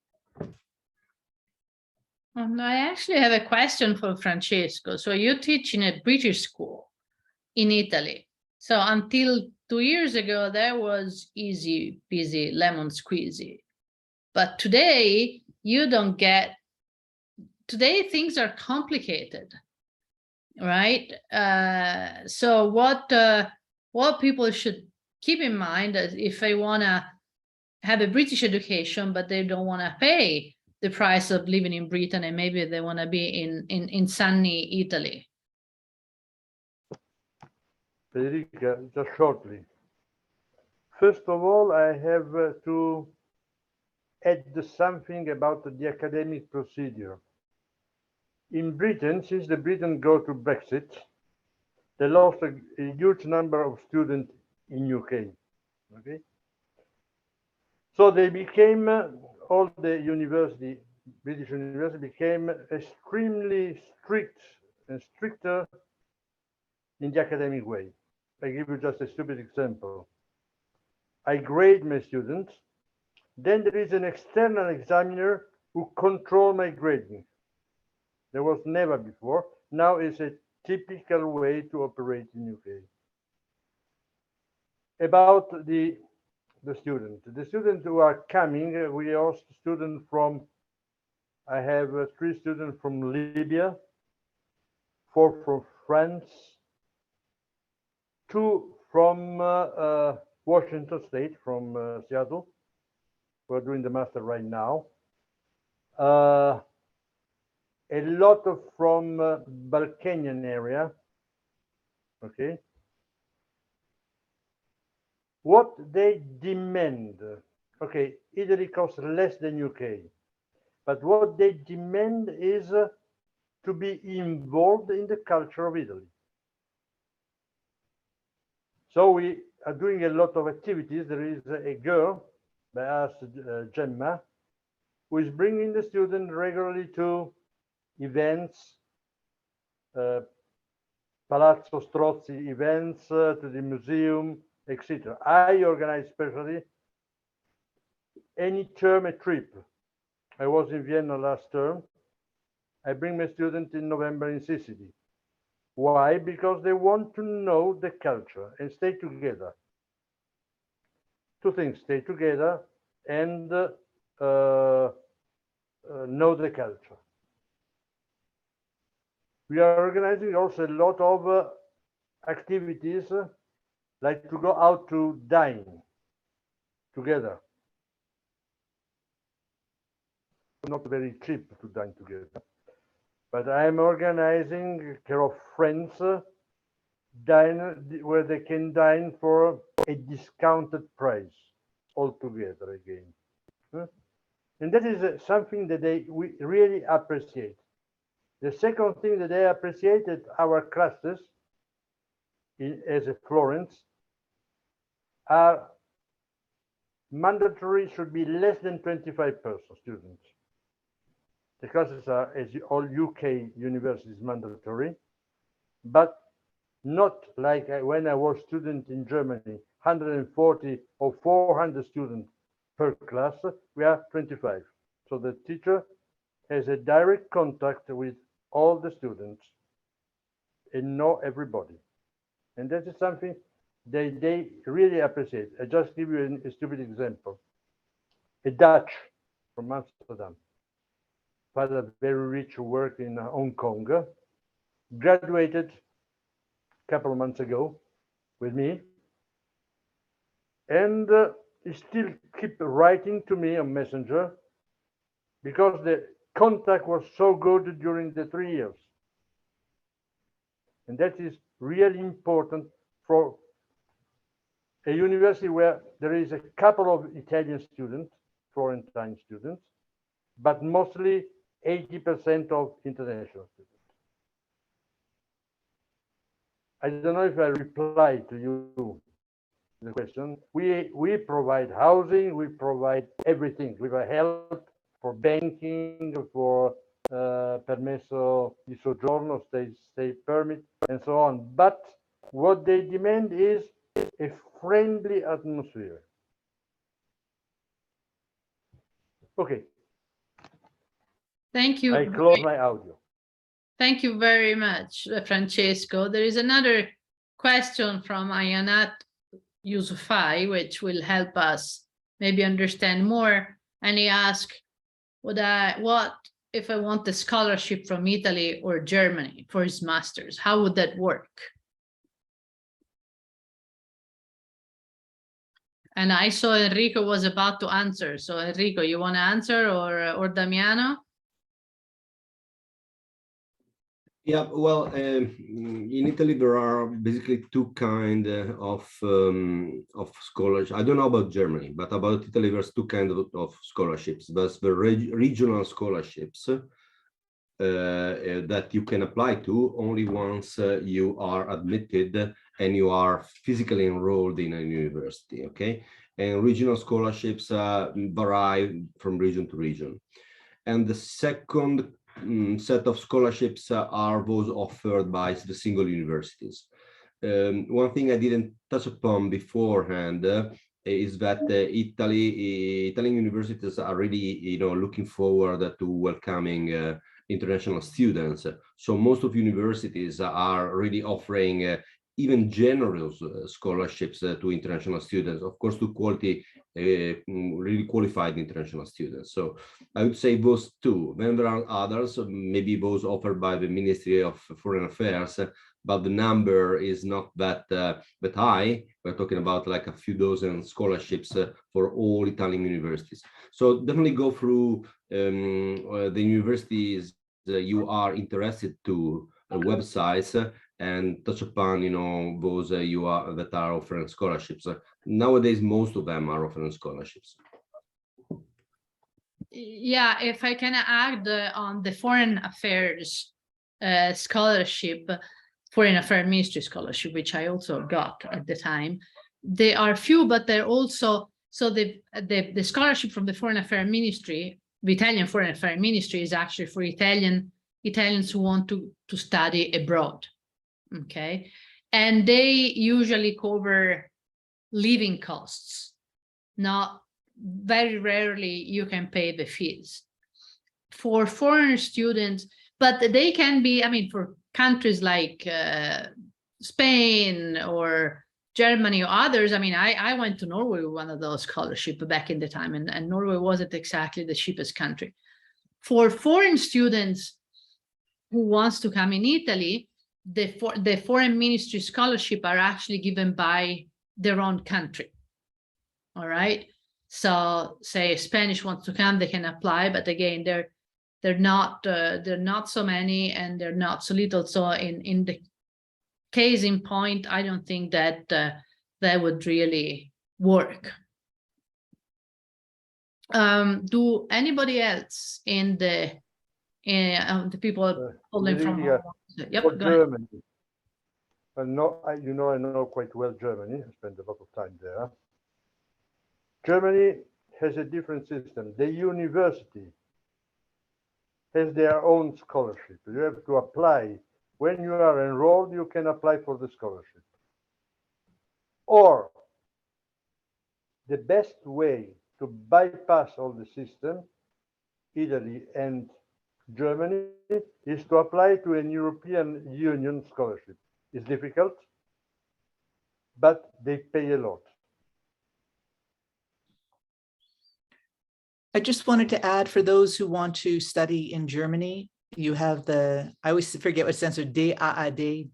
I actually have a question for Francesco. So you teach in a British school in Italy. So until 2 years ago, that was easy peasy lemon squeezy. But today, today things are complicated, right? So what people should keep in mind is if they want to have a British education, but they don't want to pay the price of living in Britain, and maybe they want to be in sunny Italy. Federiga, just shortly. First of all, I have to add something about the academic procedure. In Britain, since the Britain go to Brexit, they lost a huge number of students in UK. Okay, so they became all the British university became extremely strict and stricter in the academic way. I give you just a stupid example. I grade my students, then there is an external examiner who controls my grading. There was never before. Now it's a typical way to operate in UK. About the students who are coming, we host students from, I have 3 students from Libya, 4 from France, 2 from Washington State, from Seattle. We're doing the master right now. A lot of from Balkanian area. Okay. What they demand, okay, Italy costs less than UK, but what they demand is to be involved in the culture of Italy. So we are doing a lot of activities. There is a girl by us, Gemma, who is bringing the student regularly to events, Palazzo Strozzi events, to the museum, etc. I organize especially any term a trip. I was in Vienna last term. I bring my student in November in Sicily. Why? Because they want to know the culture and stay together. 2 things: stay together and know the culture. We are organizing also a lot of activities, like to go out to dine together. Not very cheap to dine together, but I am organizing a pair of friends dine where they can dine for a discounted price altogether again. And that is something that we really appreciate. The second thing that they appreciated, our classes as a Florence are mandatory, should be less than 25 students. The classes are, as all UK universities, mandatory, but not like when I was student in Germany, 140 or 400 students per class. We are 25. So the teacher has a direct contact with all the students and know everybody. And that is something they really appreciate. I just give you a stupid example. A Dutch from Amsterdam, father very rich, work in Hong Kong, graduated a couple of months ago with me, and he still keep writing to me on Messenger because the contact was so good during the 3 years. And that is really important for a university where there is a couple of Italian students, Florentine students, but mostly 80% of international students. I don't know if I replied to you the question. We provide housing, we provide everything. We provide help for banking, for permesso di soggiorno, stay permit, and so on. But what they demand is a friendly atmosphere. Okay. Thank you. I close my audio. Thank you very much, Francesco. There is another question from Ayanat Yusufai, which will help us maybe understand more. And he asked, what if I want a scholarship from Italy or Germany for his master's? How would that work? And I saw Enrico was about to answer. So Enrico, you want to answer, or Damiano? Yeah, well, in Italy there are basically 2 kinds of scholarships. I don't know about Germany, but about Italy there's 2 kinds of scholarships. There's the regional scholarships that you can apply to only once you are admitted and you are physically enrolled in a university. Okay, and regional scholarships vary from region to region. And the second set of scholarships are those offered by the single universities. One thing I didn't touch upon beforehand is that Italian universities are really, looking forward to welcoming international students. So most of universities are really offering even generous scholarships to international students, of course, to quality, really qualified international students. So I would say those two. Then there are others, maybe those offered by the Ministry of Foreign Affairs, but the number is not that that high. We're talking about like a few dozen scholarships for all Italian universities. So definitely go through the universities you are interested to, websites, and touch upon, you know, those that are offering scholarships. Nowadays, most of them are offering scholarships. Yeah, if I can add on the foreign affairs scholarship, foreign affairs ministry scholarship, which I also got at the time. They are few, but they're also, so the scholarship from the foreign affairs ministry, the Italian foreign affairs ministry, is actually for Italians who want to study abroad. Okay, and they usually cover living costs. Not very rarely you can pay the fees for foreign students, but they can be, I mean, for countries like Spain or Germany or others. I mean, I went to Norway with one of those scholarships back in the time, and Norway wasn't exactly the cheapest country. For foreign students who wants to come in Italy, the foreign ministry scholarship are actually given by their own country. All right. So say Spanish wants to come, they can apply, but again, they're not so many and they're not so little. So in the case in point, I don't think that that would really work. Do anybody else in the people holding from home? Yep, for go ahead. Germany. And you know, I know quite well Germany. I spent a lot of time there. Germany has a different system. The university has their own scholarship. You have to apply. When you are enrolled, you can apply for the scholarship. Or the best way to bypass all the system, Italy and Germany, is to apply to an European Union scholarship. It's difficult, but they pay a lot. I just wanted to add, for those who want to study in Germany, you have I always forget what it stands for, DAAD,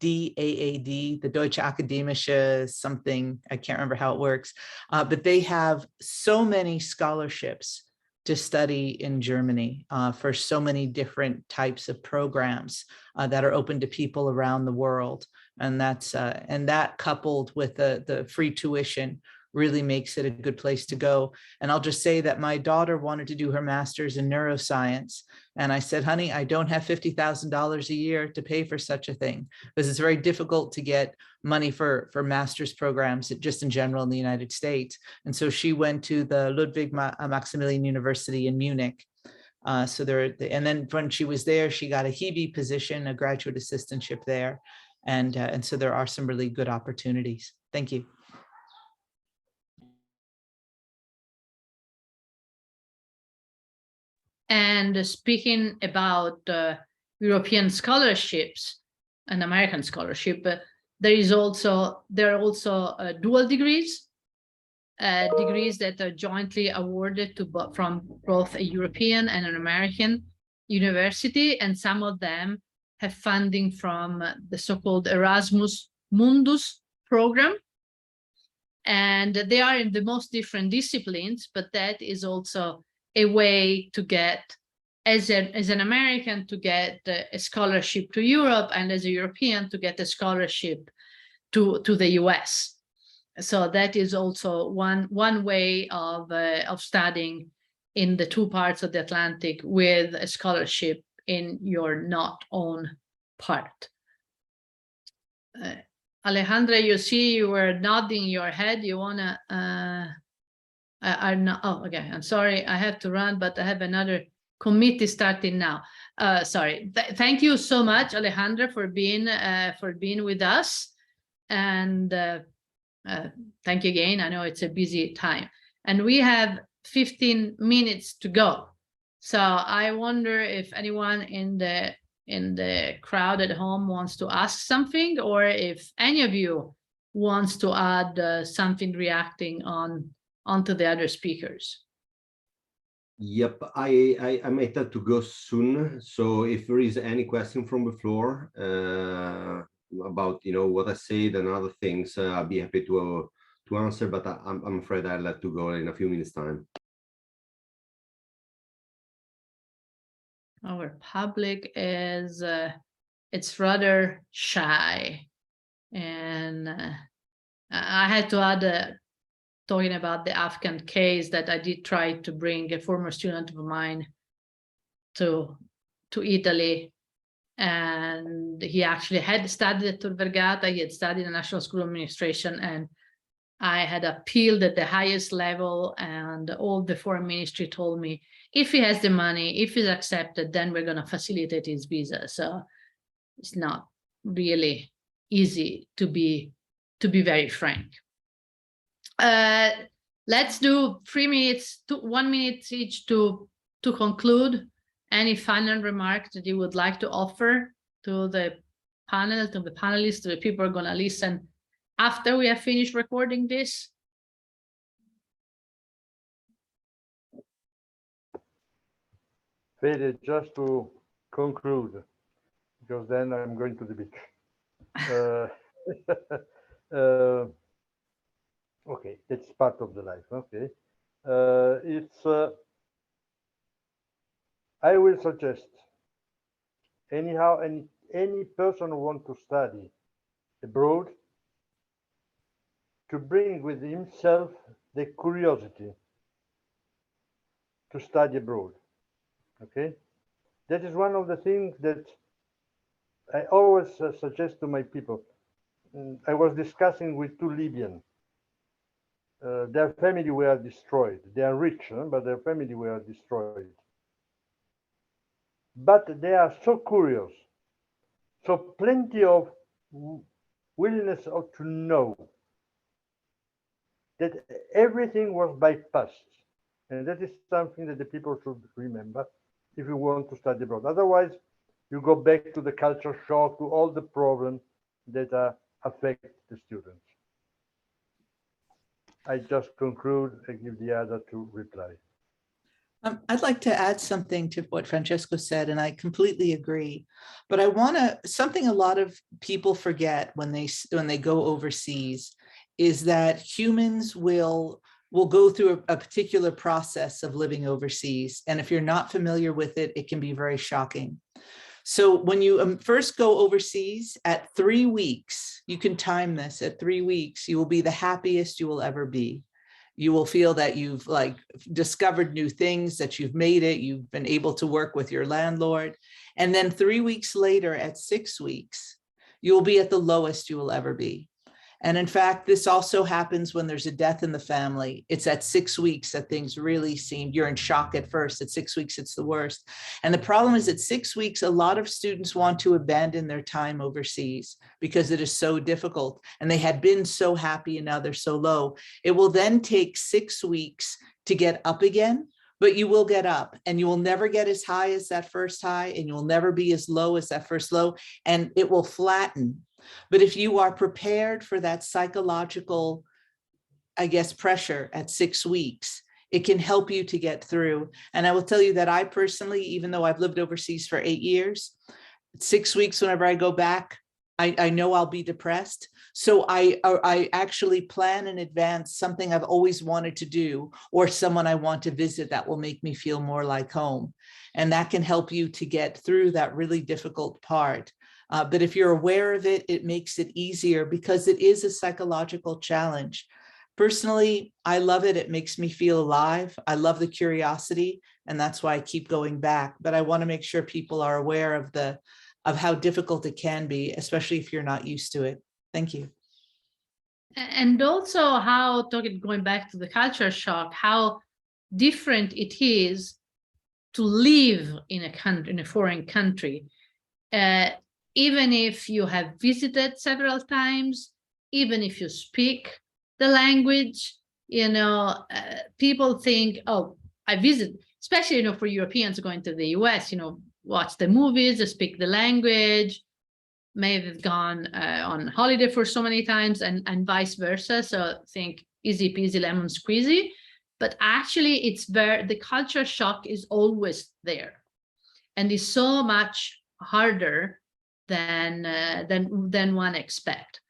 the Deutsche Akademische something, I can't remember how it works, but they have so many scholarships to study in Germany for so many different types of programs that are open to people around the world. And that coupled with the free tuition really makes it a good place to go. And I'll just say that my daughter wanted to do her master's in neuroscience. And I said, honey, I don't have $50,000 a year to pay for such a thing, because it's very difficult to get money for master's programs just in general in the United States. And so she went to the Ludwig Maximilian University in Munich. And then when she was there, she got a HEB position, a graduate assistantship there. And so there are some really good opportunities. Thank you. And speaking about European scholarships and American scholarship, there are also dual degrees, degrees that are jointly awarded from both a European and an American university, and some of them have funding from the so-called Erasmus Mundus program. And they are in the most different disciplines, but that is also a way to get, as an American, to get a scholarship to Europe, and as a European to get a scholarship to the US. So that is also one way of studying in the two parts of the Atlantic with a scholarship in your not own part. Alejandra, you see you were nodding your head. You wanna oh, okay, I'm sorry, I have to run, but I have another committee starting now. Sorry. Thank you so much, Alejandra, for being with us, and thank you again. I know it's a busy time, and we have 15 minutes to go. So I wonder if anyone in the crowd at home wants to ask something, or if any of you wants to add something reacting onto the other speakers. Yep, I might have to go soon. So if there is any question from the floor about what I said and other things, I'll be happy to answer. But I'm afraid I'll have to go in a few minutes' time. Our public is it's rather shy, and I had to add talking about the Afghan case that I did try to bring a former student of mine to Italy, and he actually had studied at Vergata. He had studied in National School of Administration, and I had appealed at the highest level, and all the foreign ministry told me, if he has the money, if he's accepted, then we're going to facilitate his visa. So it's not really easy, to be very frank. Let's do 3 minutes, 1 minute each to conclude. Any final remarks that you would like to offer to the panel, to the panelists, to the people who are going to listen after we have finished recording this? Fede, just to conclude, because then I'm going to the beach. Okay, it's part of the life. Okay, I will suggest anyhow, any person who wants to study abroad to bring with himself the curiosity to study abroad. Okay, that is one of the things that I always suggest to my people. I was discussing with 2 Libyans. Their family were destroyed. They are rich, but their family were destroyed. But they are so curious, so plenty of willingness to know, that everything was bypassed. And that is something that the people should remember if you want to study abroad. Otherwise, you go back to the culture shock, to all the problems that affect the students. I just conclude and give the other to reply. I'd like to add something to what Francesco said, and I completely agree. But I want something a lot of people forget when they go overseas is that humans will go through a particular process of living overseas. And if you're not familiar with it, it can be very shocking. So when you first go overseas, at 3 weeks, you can time this, at 3 weeks, you will be the happiest you will ever be. You will feel that you've discovered new things, that you've made it, you've been able to work with your landlord. And then 3 weeks later, at 6 weeks, you will be at the lowest you will ever be. And in fact, this also happens when there's a death in the family. It's at 6 weeks that things really seem, you're in shock at first. At 6 weeks, it's the worst. And the problem is at 6 weeks, a lot of students want to abandon their time overseas because it is so difficult. And they had been so happy and now they're so low. It will then take 6 weeks to get up again, but you will get up and you will never get as high as that first high, and you will never be as low as that first low, and it will flatten. But if you are prepared for that psychological, pressure at 6 weeks, it can help you to get through. And I will tell you that I personally, even though I've lived overseas for 8 years, 6 weeks, whenever I go back, I know I'll be depressed. So I actually plan in advance something I've always wanted to do, or someone I want to visit that will make me feel more like home. And that can help you to get through that really difficult part. But if you're aware of it, it makes it easier because it is a psychological challenge. Personally, I love it. It makes me feel alive. I love the curiosity, and that's why I keep going back. But I want to make sure people are aware of how difficult it can be, especially if you're not used to it. Thank you. And also how, going back to the culture shock, how different it is to live in a country, in a foreign country. Even if you have visited several times, even if you speak the language, people think, oh, I visit. especially, you know, for Europeans going to the US, you know, watch the movies, speak the language, may have gone on holiday for so many times, and vice versa. So think easy peasy lemon squeezy, but actually it's the culture shock is always there, and is so much harder than one expect.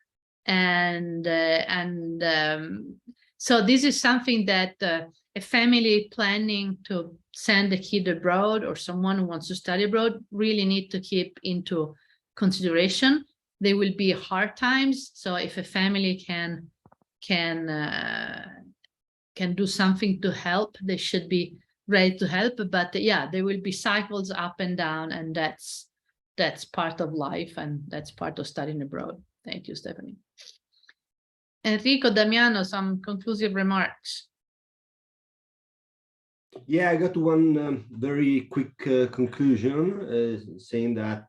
So this is something that a family planning to send a kid abroad, or someone who wants to study abroad, really need to keep into consideration. There will be hard times, so if a family can do something to help, they should be ready to help. But yeah, there will be cycles up and down, and that's part of life, and that's part of studying abroad. Thank you, Stephanie. Enrico, Damiano, some conclusive remarks. Yeah, I got one very quick conclusion, saying that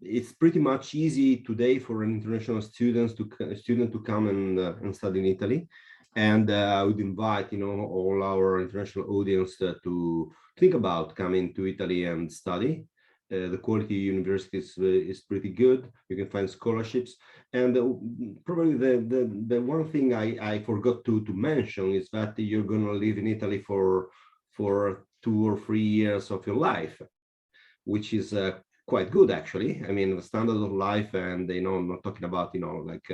it's pretty much easy today for an international student to come and study in Italy. And I would invite, you know, all our international audience to think about coming to Italy and study. The quality universities is pretty good. You can find scholarships, and probably the one thing I forgot to mention is that you're going to live in Italy for 2 or 3 years of your life, which is quite good, actually. I mean, the standard of life, and you know, I'm not talking about, you know, like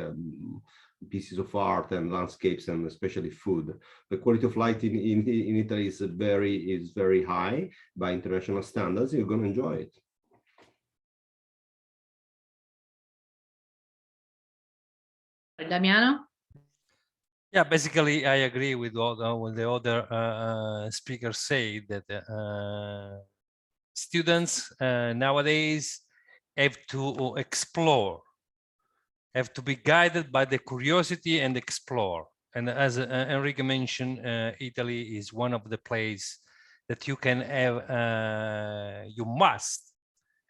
pieces of art and landscapes, and especially food. The quality of life in Italy is very high by international standards. You're going to enjoy it. Damiano? Yeah, basically, I agree with what the other speakers say, that students nowadays have to explore, have to be guided by the curiosity and explore. And as Enrico mentioned, Italy is one of the places that you can have, you must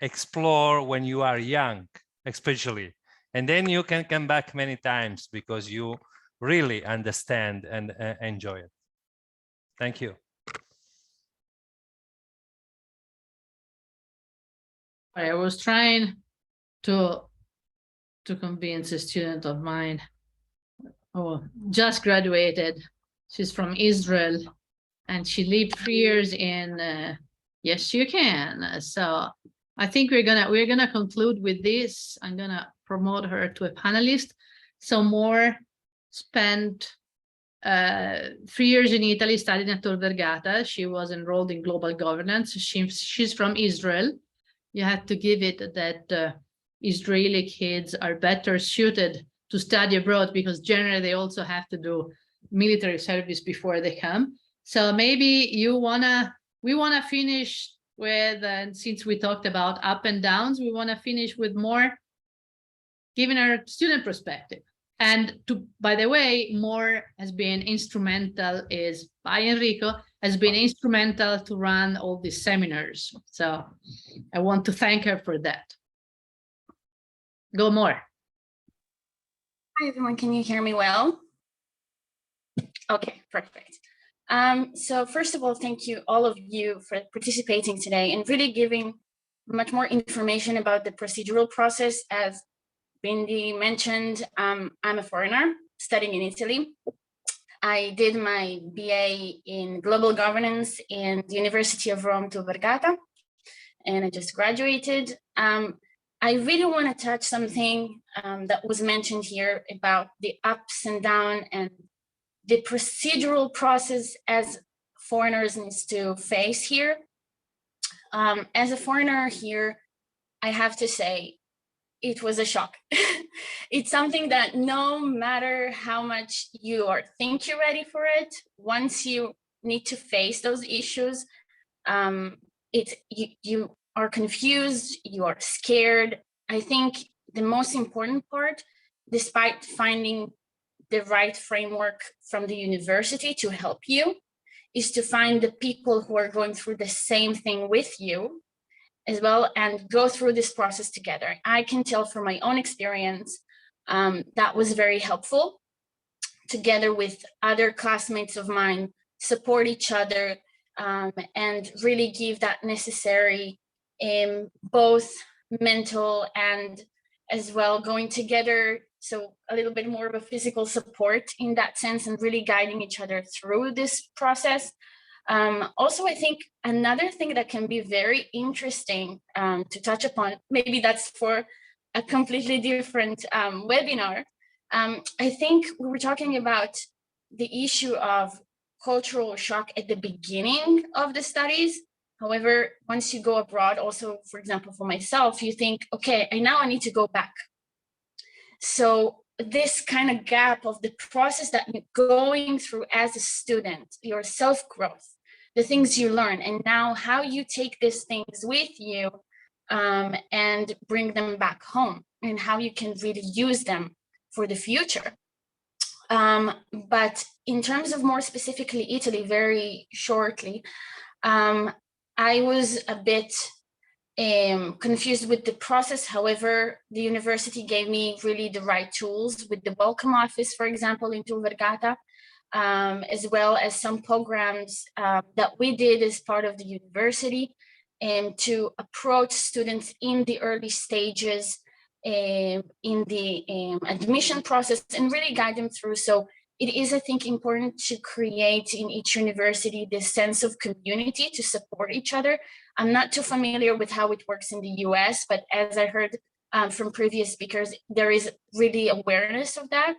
explore when you are young, especially. And then you can come back many times because you really understand and enjoy it. Thank you. I was trying to convince a student of mine who just graduated. She's from Israel, and she lived 3 years in yes, you can. So I think we're gonna conclude with this. I'm gonna promote her to a panelist. So more spent 3 years in Italy, studied at Vergata. She was enrolled in global governance. She's from Israel. You have to give it that Israeli kids are better suited to study abroad, because generally they also have to do military service before they come. So maybe we wanna finish with, and since we talked about up and downs, we wanna finish with more giving our student perspective. And by the way, more has been instrumental, is by Enrico, has been instrumental to run all these seminars. So I want to thank her for that. Go more. Hi, everyone. Can you hear me well? Okay, perfect. So first of all, thank you, all of you, for participating today and really giving much more information about the procedural process. As Bindi mentioned, I'm a foreigner studying in Italy. I did my BA in global governance in the University of Rome to Vergata, and I just graduated. I really want to touch something that was mentioned here about the ups and downs and the procedural process as foreigners needs to face here. As a foreigner here, I have to say, it was a shock. It's something that no matter how much you think you're ready for it, once you need to face those issues, you are confused, you are scared. I think the most important part, despite finding the right framework from the university to help you, is to find the people who are going through the same thing with you as well, and go through this process together. I can tell from my own experience, that was very helpful, together with other classmates of mine support each other, and really give that necessary both mental and as well going together. So a little bit more of a physical support in that sense, and really guiding each other through this process. Also, I think another thing that can be very interesting to touch upon, maybe that's for a completely different webinar. I think we were talking about the issue of cultural shock at the beginning of the studies. However, once you go abroad, also, for example, for myself, you think, okay, now I need to go back. So this kind of gap of the process that you're going through as a student, your self-growth, the things you learn, and now how you take these things with you and bring them back home, and how you can really use them for the future. But in terms of more specifically Italy, very shortly, I was a bit confused with the process. However, the university gave me really the right tools with the welcome office, for example, into Vergata, as well as some programs that we did as part of the university, to approach students in the early stages in the admission process and really guide them through. So it is, I think, important to create in each university this sense of community to support each other. I'm not too familiar with how it works in the US, but as I heard from previous speakers, there is really awareness of that.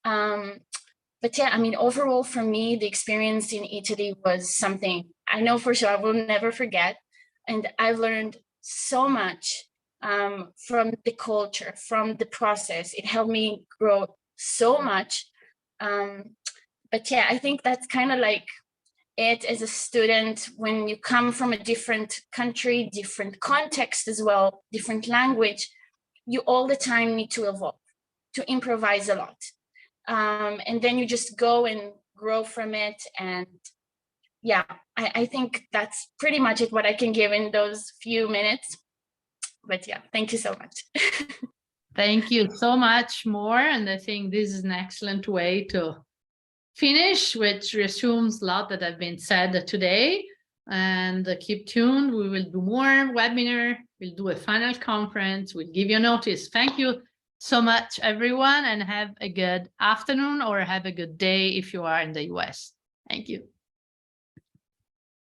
But yeah, I mean, overall for me, the experience in Italy was something I know for sure I will never forget. And I've learned so much from the culture, from the process. It helped me grow so much. But yeah, I think that's kind of like it as a student when you come from a different country, different context as well, different language, you all the time need to evolve, to improvise a lot. And then you just go and grow from it. And yeah, I think that's pretty much it, what I can give in those few minutes. But yeah, thank you so much. Thank you so much more. And I think this is an excellent way to finish, which resumes a lot that have been said today. And keep tuned. We will do more webinar. We'll do a final conference. We'll give you notice. Thank you so much, everyone, and have a good afternoon or have a good day if you are in the US. Thank you.